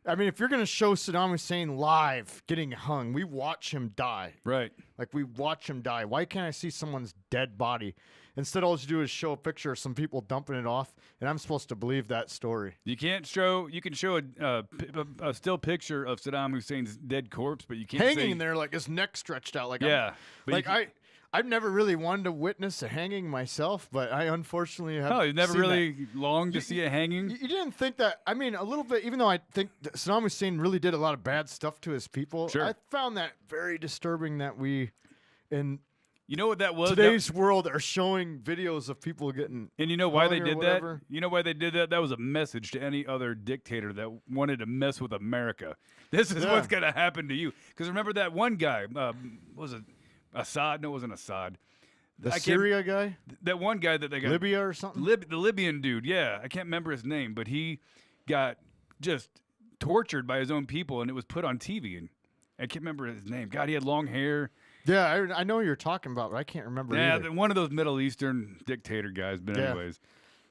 if you're going to show Saddam Hussein live getting hung, we watch him die.
Right.
Like, we watch him die. Why can't I see someone's dead body? Instead, all you do is show a picture of some people dumping it off, and I'm supposed to believe that story.
You can show a still picture of Saddam Hussein's dead corpse, but you can't
Hanging
say,
in there like his neck stretched out. Like,
Yeah. but
Like
you can-
I've never really wanted to witness a hanging myself, but I unfortunately have.
Oh, you've never
seen
really longed to see a hanging?
that. You didn't think that? A little bit. Even though I think that Saddam Hussein really did a lot of bad stuff to his people,
Sure.
I found that very disturbing that we, in
You know what that was?
today's world, are showing videos of people getting.
And you know why they
hung or
did
whatever.
that? You know why they did that? That was a message to any other dictator that wanted to mess with America. This is
Yeah.
what's going to happen to you. Because remember that one guy, was it Assad? No, it wasn't Assad.
The
I can't-
Syria guy,
That one guy that they got.
Libya or something.
The Libyan dude, yeah. I can't remember his name, but he got just tortured by his own people, and it was put on TV. And I can't remember his name. God, he had long hair.
Yeah, I know who you're talking about, but I can't remember.
Yeah,
either.
one of those Middle Eastern dictator guys. But
Yeah.
anyways.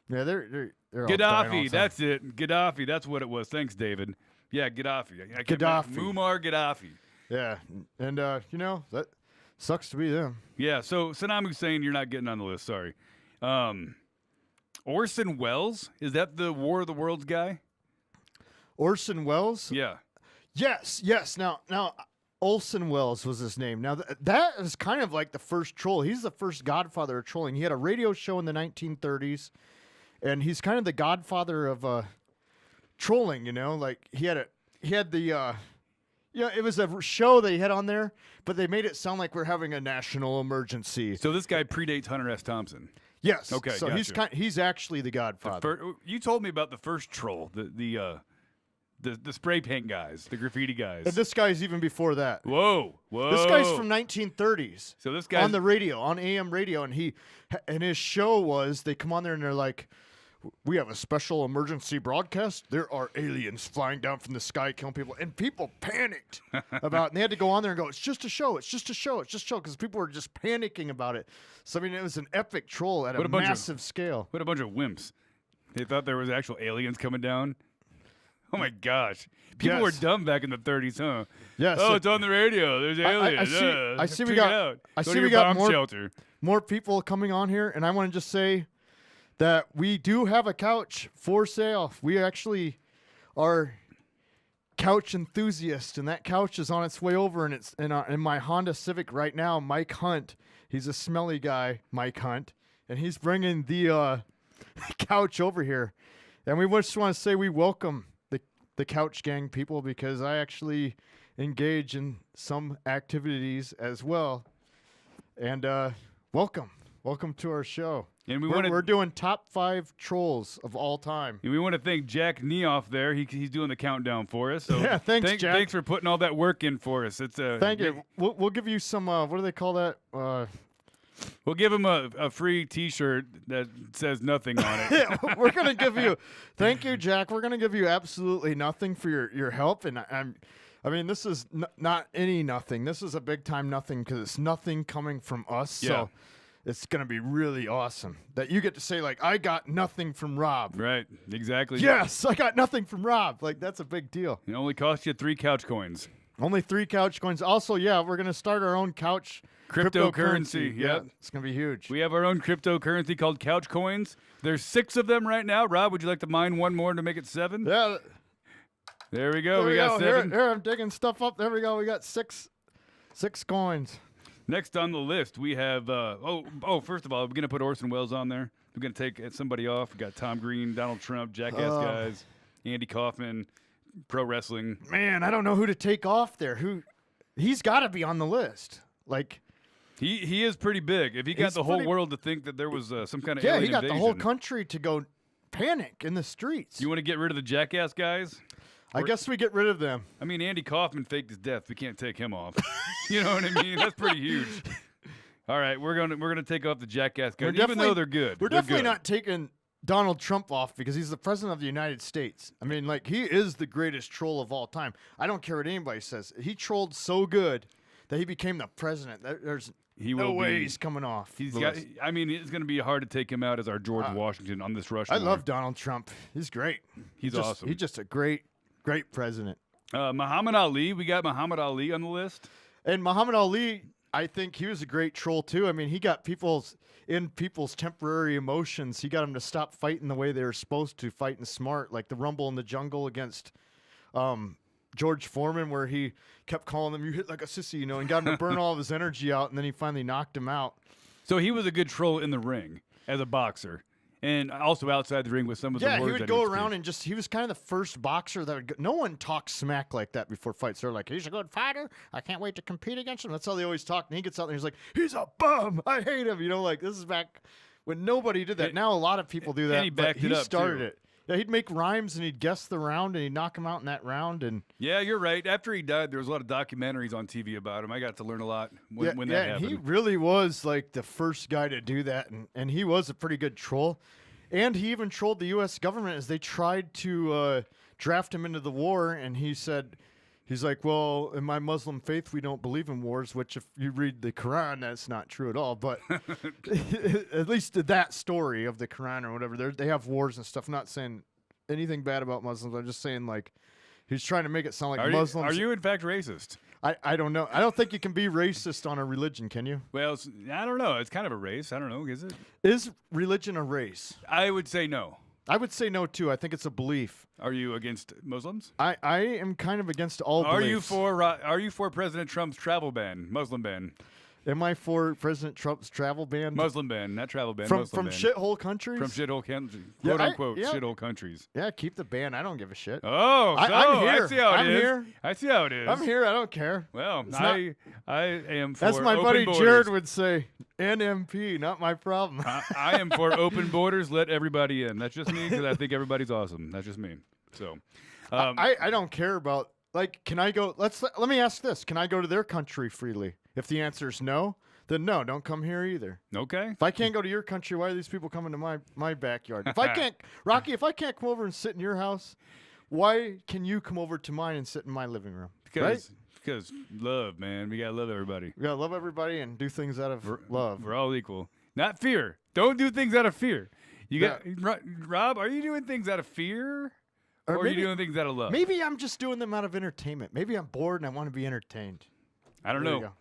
Yeah, they're all dying all the
Gaddafi,
time.
that's it. Gaddafi, that's what it was. Thanks, David. Yeah, Gaddafi. I can't
Gaddafi.
remember. Muammar Gaddafi.
Yeah, and that sucks to be them.
Yeah, so Saddam Hussein, you're not getting on the list. Sorry. Orson Welles, is that the War of the Worlds guy?
Orson Welles.
Yeah.
Yes. Now, Orson Welles was his name. Now, that is kind of like the first troll. He's the first godfather of trolling. He had a radio show in the 1930s, and he's kind of the godfather of trolling. Like he had the. It was a show that he had on there, but they made it sound like we're having a national emergency.
So this guy predates Hunter S. Thompson.
Yes.
Okay,
So
gotcha.
he's actually the godfather.
You told me about the first troll, the spray paint guys, the graffiti guys.
And this guy's even before that.
Whoa.
This guy's from 1930s.
So this guy's
on the radio, on AM radio, and his show was they come on there and they're like, "We have a special emergency broadcast. There are aliens flying down from the sky killing people," and people panicked about it. And they had to go on there and go, "It's just a show. It's just a show. It's just a show," because people were just panicking about it. So it was an epic troll at
What
a
a bunch of-
massive scale.
What a bunch of wimps. They thought there was actual aliens coming down. Oh my gosh. People were
Yes.
dumb back in the 30s, huh?
Yes.
Oh, it's on the radio. There's aliens.
I see we
Check it
got-
out.
I
Go
see
to
we
your
got
bomb shelter.
More people coming on here, and I want to just say that we do have a couch for sale. We actually are couch enthusiasts, and that couch is on its way over, and it's in my Honda Civic right now. Mike Hunt, he's a smelly guy, Mike Hunt, and he's bringing the couch over here. And we just want to say we welcome the Couch Gang people, because I actually engage in some activities as well. And welcome to our show.
And
we're doing top 5 trolls of all time.
And we want to thank Jack Niehoff there. He's doing the countdown for us. So
Yeah, thanks, Jack.
Thanks for putting all that work in for us. It's
Thank you. We'll give you some. What do they call that?
We'll give him a free T-shirt that says nothing on it.
Yeah, we're gonna give you. Thank you, Jack. We're gonna give you absolutely nothing for your help, and I mean, this is not any nothing. This is a big time nothing because it's nothing coming from us.
Yeah.
So it's going to be really awesome that you get to say, like, I got nothing from Rob.
Right, exactly.
Yes, I got nothing from Rob. Like, that's a big deal.
It only cost you 3 couch coins.
Only 3 couch coins. Also, yeah, we're going to start our own couch
Cryptocurrency.
Yeah,
Yep.
it's going to be huge.
We have our own cryptocurrency called couch coins. There's 6 of them right now. Rob, would you like to mine one more to make it 7?
Yeah.
There we go.
There
we got 7.
Here, I'm digging stuff up. There we go. We got six coins.
Next on the list, we have, first of all, we're going to put Orson Welles on there. We're going to take somebody off. We got Tom Green, Donald Trump, Jackass guys, Andy Kaufman, pro wrestling.
Man, I don't know who to take off there. He's got to be on the list. Like,
he is pretty big. If he got
He's
the whole
pretty-
world to think that there was some kind of
yeah,
alien
he got
invasion.
the whole country to go panic in the streets.
You want to get rid of the Jackass guys?
I guess we get rid of them.
I mean, Andy Kaufman faked his death. We can't take him off. You know what I mean? That's pretty huge. All right, we're gonna take off the Jackass guys, even though they're good.
We're
They're
definitely
good.
not taking Donald Trump off because he's the president of the United States. I mean, like, he is the greatest troll of all time. I don't care what anybody says. He trolled so good that he became the president. There's no way he's coming off.
He's
the
got.
list.
I mean, it's going to be hard to take him out as our George Washington on this Rushmore.
I love Donald Trump. He's great.
He's awesome.
He's just a great president.
Muhammad Ali. We got Muhammad Ali on the list.
And Muhammad Ali, I think he was a great troll too. I mean, he got people's temporary emotions. He got them to stop fighting the way they were supposed to, fighting smart, like the Rumble in the Jungle against George Foreman, where he kept calling them, "You hit like a sissy," you know, and got him to burn all of his energy out, and then he finally knocked him out.
So he was a good troll in the ring as a boxer, and also outside the ring with some of the words.
Yeah, he
that
would go
speak.
around and he was kind of the first boxer that would go, no one talked smack like that before fights. They're like, he's a good fighter. I can't wait to compete against him. That's how they always talk. And he gets out there and he's like, he's a bum. I hate him. You know, like, this is back when nobody did that.
And-
now a lot of people do that.
and he
but
backed it up,
started
too.
it. Yeah, he'd make rhymes and he'd guess the round and he'd knock him out in that round. And
Yeah, you're right. After he died, there was a lot of documentaries on TV about him. I got to learn a lot when that
and
happened.
he really was like the first guy to do that. And he was a pretty good troll. And he even trolled the U.S. government as they tried to draft him into the war. And he said, he's like, well, in my Muslim faith, we don't believe in wars, which if you read the Quran, that's not true at all. But at least that story of the Quran or whatever, they have wars and stuff. I'm not saying anything bad about Muslims. I'm just saying, like, he's trying to make it sound like Muslims.
Are you in fact racist?
I don't know. I don't think you can be racist on a religion, can you?
Well, I don't know. It's kind of a race. I don't know. Is it?
Is religion a race?
I would say no.
I would say no, too. I think it's a belief.
Are you against Muslims?
I am kind of against all
Are
beliefs.
you for President Trump's travel ban, Muslim ban?
Am I for President Trump's travel ban?
Muslim ban, not travel ban.
from
Muslim ban.
shithole countries?
From shithole countries,
Yeah,
quote unquote,
yeah.
shithole countries.
Yeah, keep the ban. I don't give a shit.
Oh,
I'm here.
I see how it is.
I'm here.
I see how it is.
I'm here. I don't care.
Well,
It's
I am for
That's my
open
buddy
borders.
Jared would say. NMP, not my problem.
I am for open borders. Let everybody in. That's just me because I think everybody's awesome. That's just me. So,
I don't care about, like, can I go? Let me ask this: can I go to their country freely? If the answer is no, then no, don't come here either.
okay.
If I can't go to your country, why are these people coming to my backyard? If I can't, Rocky, if I can't come over and sit in your house, why can you come over to mine and sit in my living room? Right?
Because love, man. We gotta love everybody.
We gotta love everybody and do things out of love.
We're all equal, not fear. Don't do things out of fear. You got Rob. Are you doing things out of fear, or are you
maybe-
doing things out of love?
Maybe I'm just doing them out of entertainment. Maybe I'm bored and I want to be entertained.
I don't
There you
know.
go.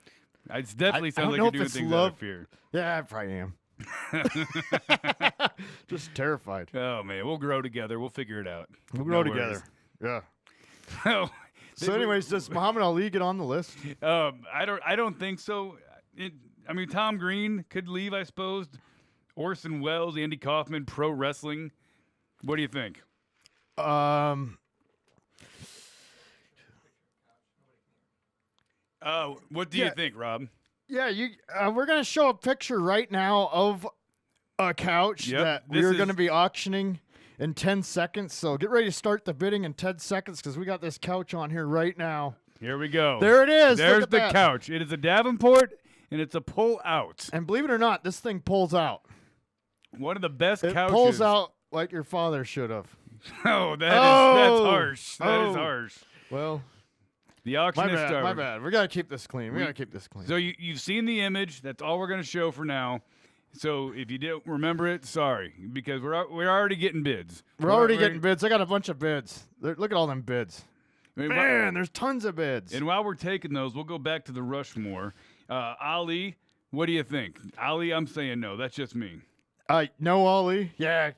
It definitely
I
sounds
don't
like
know
you're
if
doing
it's
things out
love.
of fear.
Yeah, I probably am. Just terrified.
Oh man, we'll grow together. We'll figure it out.
We'll
No
grow
worries.
together. Yeah.
Oh,
So, anyways, does Muhammad Ali get on the list?
I don't think so. I mean, Tom Green could leave, I suppose. Orson Welles, Andy Kaufman, pro wrestling. What do you think? What do you
Yeah.
think, Rob?
Yeah, we're gonna show a picture right now of a couch
Yep,
that
this
we're
is-
going to be auctioning in 10 seconds. So get ready to start the bidding in 10 seconds because we got this couch on here right now.
Here we go.
There it is.
There's
Look at
the
that.
couch. It is a Davenport, and it's a pull-out.
And believe it or not, this thing pulls out.
One of the best
It
couches.
pulls out like your father should have.
Oh, that's
Oh.
harsh. That is
Oh.
harsh.
Well,
The auction
my
is
bad.
started.
My bad. We got to keep this clean. We got to keep this clean.
So you've seen the image. That's all we're going to show for now. So if you don't remember it, sorry, because we're already getting bids.
We're already getting bids. I got a bunch of bids. Look at all them bids.
I mean,
Man, there's tons of bids.
and while we're taking those, we'll go back to the Rushmore. Ali, what do you think? Ali, I'm saying no. That's just me.
No, Ollie. Yeah,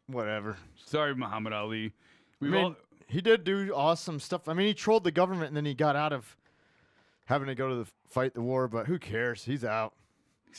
whatever.
Sorry, Muhammad Ali.
I mean, he did do awesome stuff. I mean, he trolled the government and then he got out of having to go to fight the war, but who cares? He's out.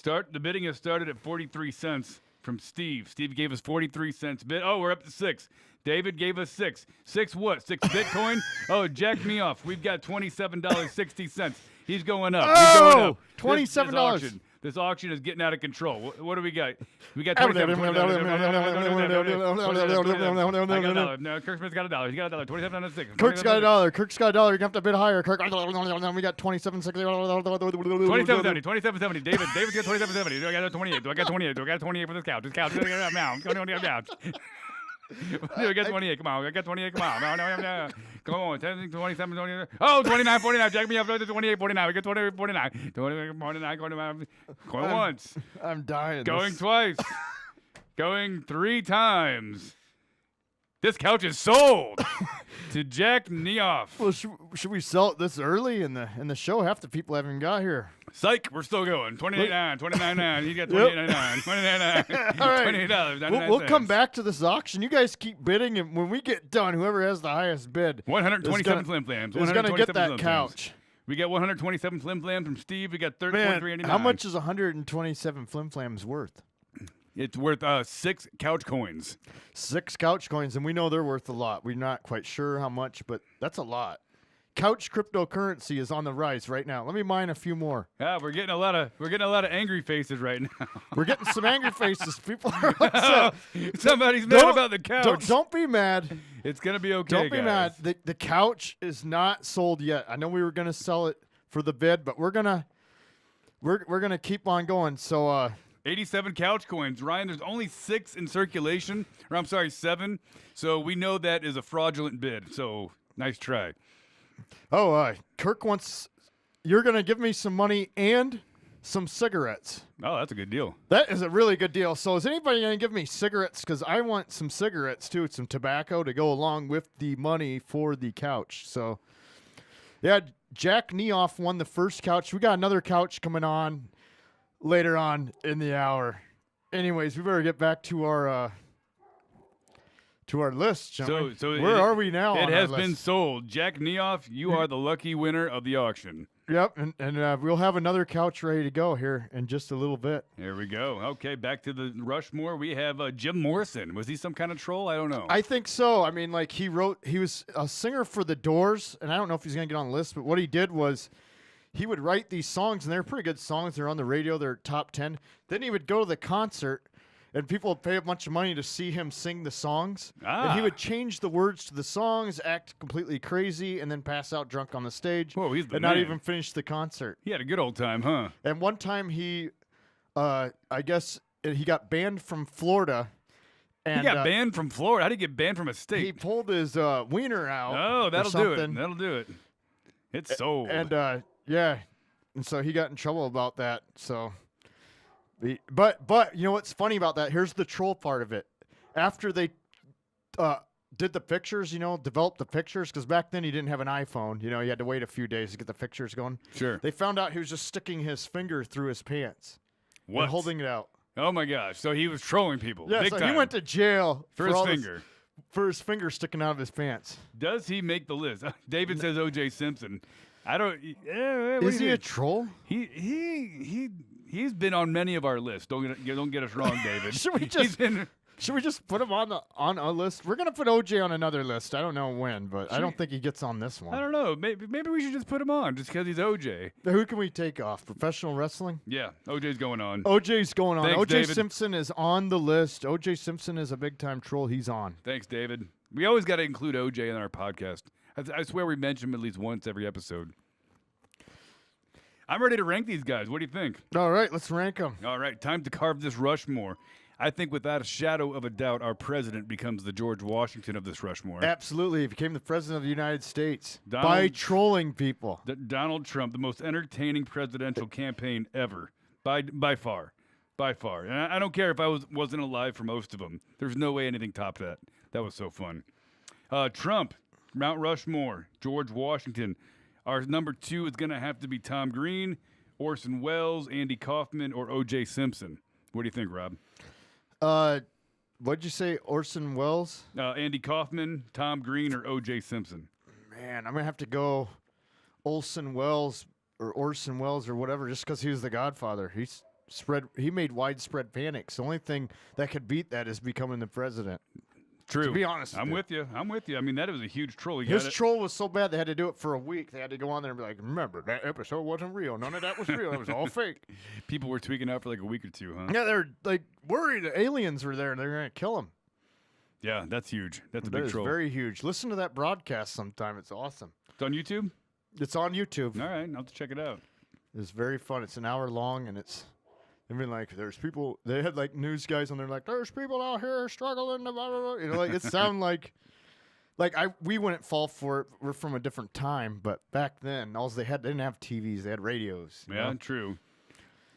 The bidding has started at 43 cents from Steve. Steve gave us 43 cents bid. Oh, we're up to 6. David gave us 6. 6 what? 6 Bitcoin? Oh, jack me off. We've got $27.60. He's going up. He's going up.
$27.
This auction is getting out of control. What do we got? We got $27. No, Kirk Smith's got $1. He's got $1. 27.6.
Kirk's got $1. Kirk's got $1. You're going to have to bid higher. Kirk, we got 27.60.
27.70. 27.70. David's got 27.70. Do I got 28? Do I got 28? Do I got 28 for this couch? This couch. Now. I'm going to couch. I got 28. Come on. I got 28. Come on. No. Come on. 27, 28. Oh, 29, 49. Jack me up to 28, 49. We got 28, 49. 28, 49. Going once.
I'm dying.
Going twice. Going 3 times. This couch is sold to Jack Neoff.
Well, should we sell it this early in the show? Half the people haven't got here.
Psych, we're still going. 28.9, 29.9. He got 28.99, 29.9.
All right.
$28.99.
We'll come back to this auction. You guys keep bidding, and when we get done, whoever has the highest bid
127 flim flams.
is going to get
127
that
flim flams.
couch.
We got 127 flim flams from Steve. We got
Man,
33.89.
how much is 127 flim flams worth?
It's worth 6 couch coins.
6 couch coins, and we know they're worth a lot. We're not quite sure how much, but that's a lot. Couch cryptocurrency is on the rise right now. Let me mine a few more.
Yeah, we're getting a lot of angry faces right now.
We're getting some angry faces. People are upset.
Somebody's mad about the couch.
Don't be mad.
It's gonna be okay.
Don't be
guys.
mad. The couch is not sold yet. I know we were gonna sell it for the bid, but we're gonna keep on going. So
87 couch coins. Ryan, there's only 6 in circulation. Or I'm sorry, 7. So we know that is a fraudulent bid. So nice try.
Kirk wants. You're gonna give me some money and some cigarettes.
Oh, that's a good deal.
That is a really good deal. So is anybody going to give me cigarettes? Because I want some cigarettes, too, some tobacco to go along with the money for the couch. So, yeah, Jack Neoff won the first couch. We got another couch coming on later on in the hour. Anyways, we better get back to our list, gentlemen.
So
where are we now?
It
on
has
our
been
list?
sold. Jack Neoff, you are the lucky winner of the auction.
Yep, and we'll have another couch ready to go here in just a little bit.
There we go. Okay, back to the Rushmore. We have Jim Morrison. Was he some kind of troll? I don't know.
I think so. I mean, like he was a singer for the Doors, and I don't know if he's going to get on the list, but what he did was he would write these songs, and they're pretty good songs. They're on the radio. They're top 10. Then he would go to the concert, and people would pay a bunch of money to see him sing the songs. And he would change the words to the songs, act completely crazy, and then pass out drunk on the stage.
Whoa, he's the
and
man.
not even finish the concert.
He had a good old time, huh?
And one time he, I guess he got banned from Florida. And,
He got banned from Florida. How did he get banned from a state?
He pulled his wiener out.
Oh, that'll
or
do it.
something.
That'll do it. It's sold.
And yeah, and so he got in trouble about that. So, but you know what's funny about that? Here's the troll part of it. After they did the pictures, developed the pictures, because back then he didn't have an iPhone. You had to wait a few days to get the pictures going.
Sure.
They found out he was just sticking his finger through his pants.
What?
And holding it out.
Oh my gosh! So he was trolling people.
Yeah,
big
so
time.
he went to jail
for his
all
finger.
for his finger sticking out of his pants.
Does he make the list? David says O.J. Simpson. I don't.
Is he a troll?
He's been on many of our lists. Don't get us wrong, David.
Should we
He's
just
been-
Should we just put him on a list? We're gonna put OJ on another list. I don't know when, but I don't think he gets on this one.
I don't know. Maybe we should just put him on just because he's OJ.
Who can we take off? Professional wrestling?
Yeah, OJ's going on.
OJ's going on.
Thanks,
OJ
David.
Simpson is on the list. OJ Simpson is a big time troll. He's on.
Thanks, David. We always got to include OJ in our podcast. I swear we mention him at least once every episode. I'm ready to rank these guys. What do you think?
All right, let's rank them.
All right, time to carve this Rushmore. I think without a shadow of a doubt, our president becomes the George Washington of this Rushmore.
Absolutely, he became the president of the United States by
Donald-
trolling people.
Donald Trump, the most entertaining presidential campaign ever, by far, by far. And I don't care if I wasn't alive for most of them. There's no way anything topped that. That was so fun. Trump, Mount Rushmore, George Washington. Our number 2 is going to have to be Tom Green, Orson Welles, Andy Kaufman, or O.J. Simpson. What do you think, Rob?
What'd you say, Orson Welles?
Andy Kaufman, Tom Green, or O.J. Simpson?
Man, I'm gonna have to go Orson Welles or whatever, just because he was the Godfather. He made widespread panic. The only thing that could beat that is becoming the president.
True.
To be honest,
I'm with you. I mean, that was a huge troll.
His troll was so bad they had to do it for a week. They had to go on there and be like, "Remember that episode wasn't real. None of that was real. It was all fake."
People were tweaking out for like a week or two, huh?
Yeah, they're like worried that aliens were there and they're gonna kill him.
Yeah, that's huge. That's a
That
big
is
troll.
very huge. Listen to that broadcast sometime. It's awesome.
It's on YouTube?
It's on YouTube.
All right, I'll have to check it out.
It's very fun. It's an hour long, and it's. I mean, like, there's people. They had like news guys on there, like, there's people out here struggling. Blah, blah, blah. You know, like it sound like we wouldn't fall for it. We're from a different time, but back then, they didn't have TVs. They had radios. you
Yeah,
know?
true.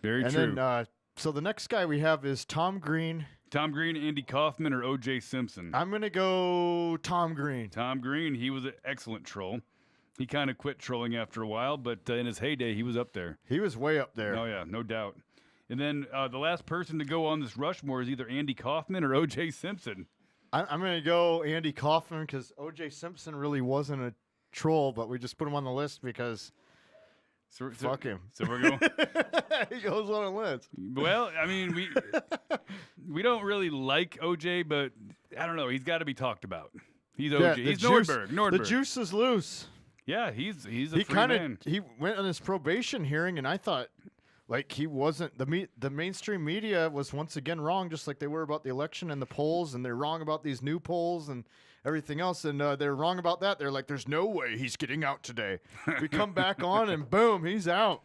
Very
And
true.
then, so the next guy we have is Tom Green.
Tom Green, Andy Kaufman, or O.J. Simpson?
I'm gonna go Tom Green.
Tom Green, he was an excellent troll. He kind of quit trolling after a while, but in his heyday, he was up there.
He was way up there.
Oh, yeah, no doubt. And then the last person to go on this Rushmore is either Andy Kaufman or O.J. Simpson.
I'm gonna go Andy Kaufman because O.J. Simpson really wasn't a troll, but we just put him on the list because fuck him.
So we're going.
He goes on a list.
Well, I mean, we don't really like OJ, but I don't know. He's got to be talked about. He's OJ.
Yeah,
he's
juice-
Nordberg.
The juice is loose.
Yeah, he's a
He
free
kind
man.
of he went on his probation hearing, and I thought like he wasn't the mainstream media was once again wrong, just like they were about the election and the polls, and they're wrong about these new polls and everything else, and they're wrong about that. They're like, there's no way he's getting out today. We come back on, and boom, he's out.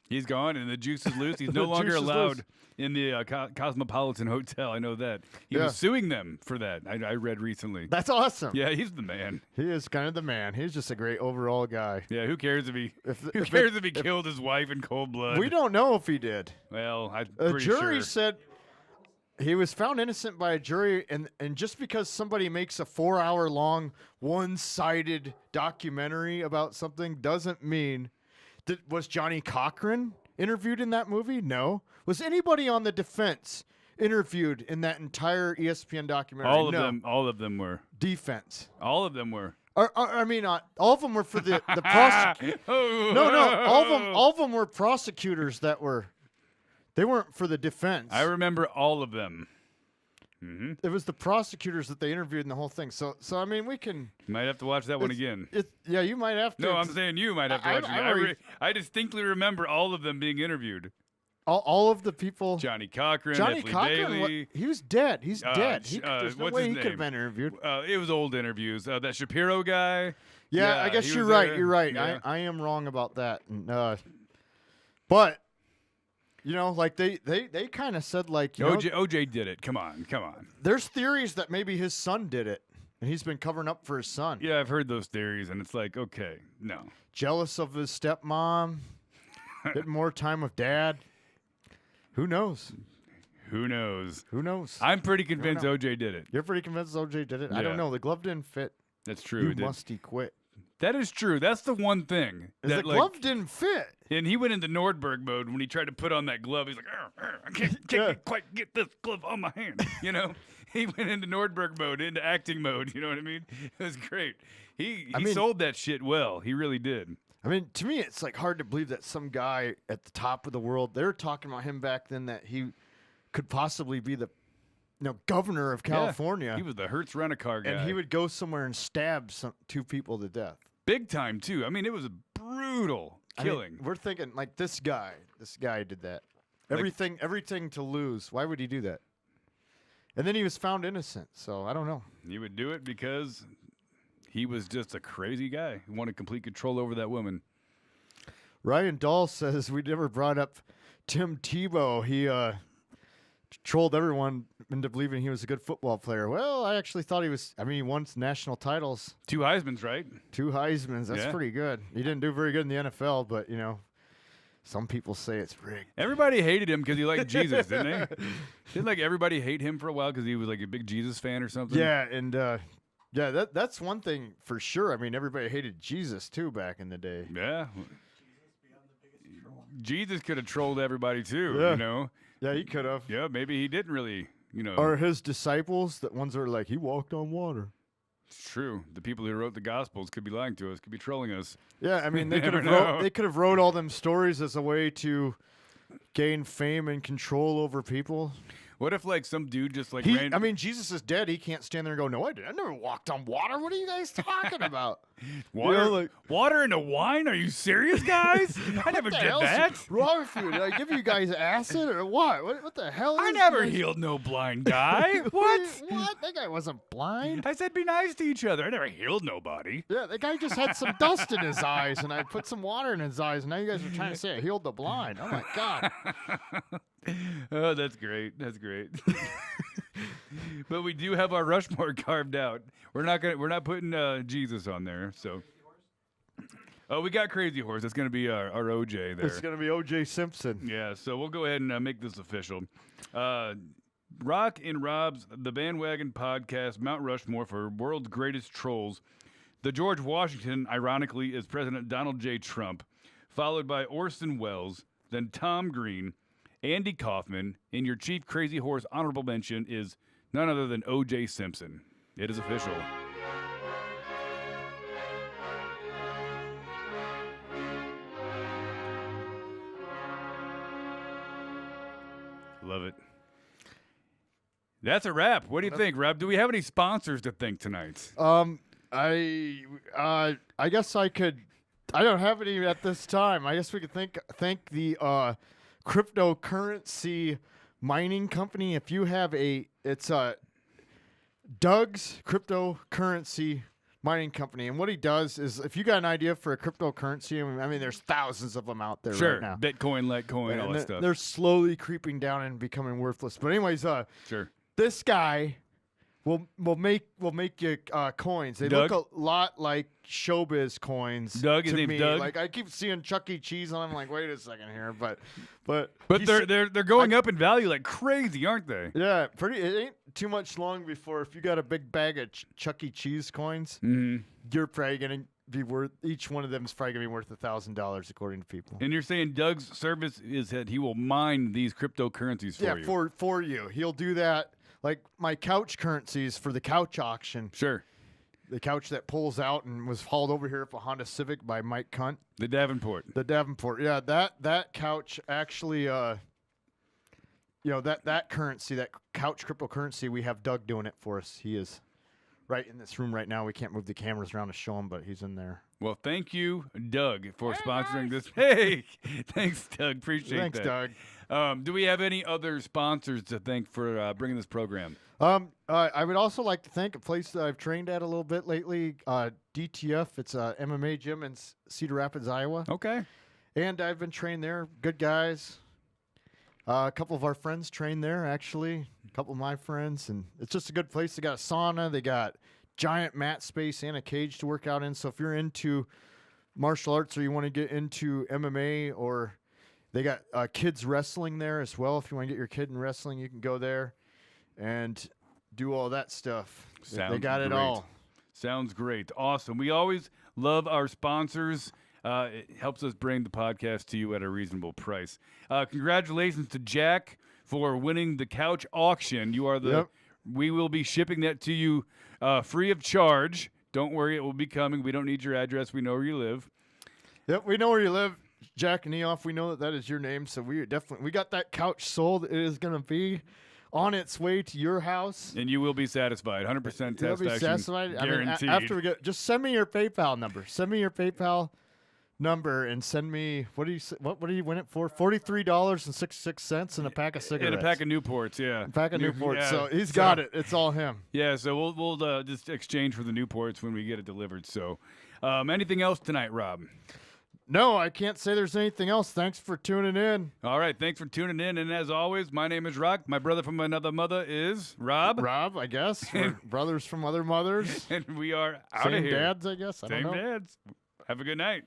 He's gone, and the juice is loose. He's no
The
longer
juice is
allowed
loose.
in the Cosmopolitan Hotel. I know that. He
Yeah.
was suing them for that. I read recently.
That's awesome.
Yeah, he's the man.
He is kind of the man. He's just a great overall guy.
Yeah, who cares if he
If
he killed his wife in cold blood?
We don't know if he did.
Well, I'm
A
pretty
jury
sure.
said he was found innocent by a jury, and just because somebody makes a 4-hour long, one-sided documentary about something doesn't mean that. Was Johnny Cochran interviewed in that movie? No. Was anybody on the defense interviewed in that entire ESPN documentary?
All of
No.
them. All of them were.
Defense.
All of them were.
I mean, all of them were for the prosecutor. No, all of them were prosecutors that were. They weren't for the defense.
I remember all of them. Mm-hmm.
It was the prosecutors that they interviewed in the whole thing. So I mean, we can.
You might have to watch that one again.
Yeah, you might have to.
No, I'm saying you might have to watch it
I
again.
already-
I distinctly remember all of them being interviewed.
all of the people.
Johnny Cochran,
Johnny
Effley
Cochran,
Bailey.
he was dead. He's dead. There's no
what's
way
his
he could have
name?
been interviewed.
It was old interviews. That Shapiro guy.
Yeah, I guess
he
you're
was
right.
there.
You're right.
Yeah.
I am wrong about that. And, but you know, like they kind of said like, you know,
OJ did it. Come on.
there's theories that maybe his son did it, and he's been covering up for his son.
Yeah, I've heard those theories, and it's like, okay, no.
Jealous of his stepmom, getting more time with dad. Who knows?
Who knows?
Who knows?
I'm pretty convinced
know.
OJ did it.
You're pretty convinced OJ did it? I
Yeah.
don't know. The glove didn't fit.
That's true.
You
It did.
musty quit.
That is true. That's the one thing.
The
That, like,
glove didn't fit.
and he went into Nordberg mode when he tried to put on that glove. He's like, I can't
Yeah.
quite get this glove on my hand. You know, he went into Nordberg mode, into acting mode. You know what I mean? It was great. He
I mean-
sold that shit well. He really did.
I mean, to me, it's like hard to believe that some guy at the top of the world, they were talking about him back then that he could possibly be the governor of California.
He was the Hertz rent-a-car guy.
and he would go somewhere and stab two people to death.
Big time, too. I mean, it was a brutal killing.
I mean, we're thinking like this guy did that.
Like-
Everything to lose. Why would he do that? And then he was found innocent. So I don't know.
He would do it because he was just a crazy guy who wanted complete control over that woman.
Ryan Dahl says we never brought up Tim Tebow. He trolled everyone into believing he was a good football player. Well, I actually thought he was. I mean, he won national titles,
2 Heismans, right?
2 Heismans. That's
Yeah.
pretty good. He didn't do very good in the NFL, but some people say it's rigged.
Everybody hated him because he liked Jesus, didn't they? Didn't like everybody hate him for a while because he was like a big Jesus fan or something?
Yeah, and that's one thing for sure. I mean, everybody hated Jesus too back in the day.
Yeah. Jesus could have trolled everybody too,
Yeah. Yeah, he could have.
Yeah, maybe he didn't really,
Or his disciples, the ones that are like, he walked on water.
It's true. The people who wrote the Gospels could be lying to us, could be trolling us.
Yeah, I mean, they
Never
could have wrote all them stories as a way to gain fame and control over people.
What if like some dude just like
I mean, Jesus is dead. He can't stand there and go, "No, I did. I never walked on water. What are you guys talking about?"
water, water into wine? Are you serious, guys? I never did that.
What's wrong with you? Did I give you guys acid or what? What the hell?
I
is
never
this?
healed no blind guy. What?
What? That guy wasn't blind.
I said be nice to each other. I never healed nobody.
Yeah, the guy just had some dust in his eyes, and I put some water in his eyes, and now you guys are trying to say I healed the blind. Oh my God.
Oh, that's great. That's great. But we do have our Rushmore carved out. We're not putting Jesus on there. So, oh, we got Crazy Horse. That's gonna be our OJ there.
It's gonna be O.J. Simpson.
Yeah. So we'll go ahead and make this official. Rock and Rob's The BandWagon podcast, Mount Rushmore for world's greatest trolls. The George Washington, ironically, is President Donald J. Trump, followed by Orson Welles, then Tom Green, Andy Kaufman, and your chief Crazy Horse honorable mention is none other than O.J. Simpson. It is official. Love it. That's a wrap. What do you think, Rob? Do we have any sponsors to thank tonight?
I guess I could. I don't have any at this time. I guess we could thank the cryptocurrency mining company. If you have it's Doug's cryptocurrency mining company, and what he does is, if you got an idea for a cryptocurrency, I mean, there's thousands of them out there
Sure.
right now.
Bitcoin, Litecoin,
And
all that stuff.
they're slowly creeping down and becoming worthless. But anyways,
Sure.
this guy will make you coins. They
Doug?
look a lot like showbiz coins.
Doug? His
to
name's
me.
Doug?
Like, I keep seeing Chuck E. Cheese on. I'm like, wait a second here, but he's-
they're going up in value like crazy, aren't they?
yeah, pretty. It ain't too much long before, if you got a big bag of Chuck E. Cheese coins,
Mm-hmm.
you're probably gonna be worth. Each one of them is probably gonna be worth $1,000 according to people.
And you're saying Doug's service is that he will mine these cryptocurrencies for you?
for you. He'll do that. Like my couch currencies for the couch auction.
Sure.
The couch that pulls out and was hauled over here for Honda Civic by Mike Cunt.
The Davenport.
The Davenport. Yeah, that couch actually, that currency, that couch cryptocurrency, we have Doug doing it for us. He is right in this room right now. We can't move the cameras around to show him, but he's in there.
Well, thank you, Doug, for sponsoring this. Hey, thanks, Doug. Appreciate
Thanks,
that.
Doug.
Do we have any other sponsors to thank for bringing this program?
I would also like to thank a place that I've trained at a little bit lately, DTF. It's a MMA gym in Cedar Rapids, Iowa.
Okay.
And I've been trained there. Good guys. A couple of our friends train there, actually. A couple of my friends. And it's just a good place. They got a sauna. They got giant mat space and a cage to work out in. So if you're into martial arts or you want to get into MMA, or they got kids wrestling there as well. If you want to get your kid in wrestling, you can go there and do all that stuff. They got it all.
Sounds great. Awesome. We always love our sponsors. It helps us bring the podcast to you at a reasonable price. Congratulations to Jack for winning the couch auction. You are the.
Yep.
We will be shipping that to you free of charge. Don't worry, it will be coming. We don't need your address. We know where you live.
Yep, we know where you live, Jack Neoff. We know that is your name, so we got that couch sold. It is gonna be on its way to your house.
And you will be satisfied. 100%
You'll
satisfaction.
be satisfied.
Guaranteed.
After we get, just send me your PayPal number. Send me your PayPal number and send me what do you win it for? $43.66 and a pack of cigarettes.
And a pack of Newports, yeah.
A pack of Newports.
Yeah.
So he's got it. It's all him.
Yeah, so we'll just exchange for the Newports when we get it delivered. So, anything else tonight, Rob?
No, I can't say there's anything else. Thanks for tuning in.
All right, thanks for tuning in. And as always, my name is Rock. My brother from another mother is Rob.
Rob, I guess. We're brothers from other mothers.
And we are out
Same
of here.
dads, I guess. I don't
Same
know.
dads. Have a good night.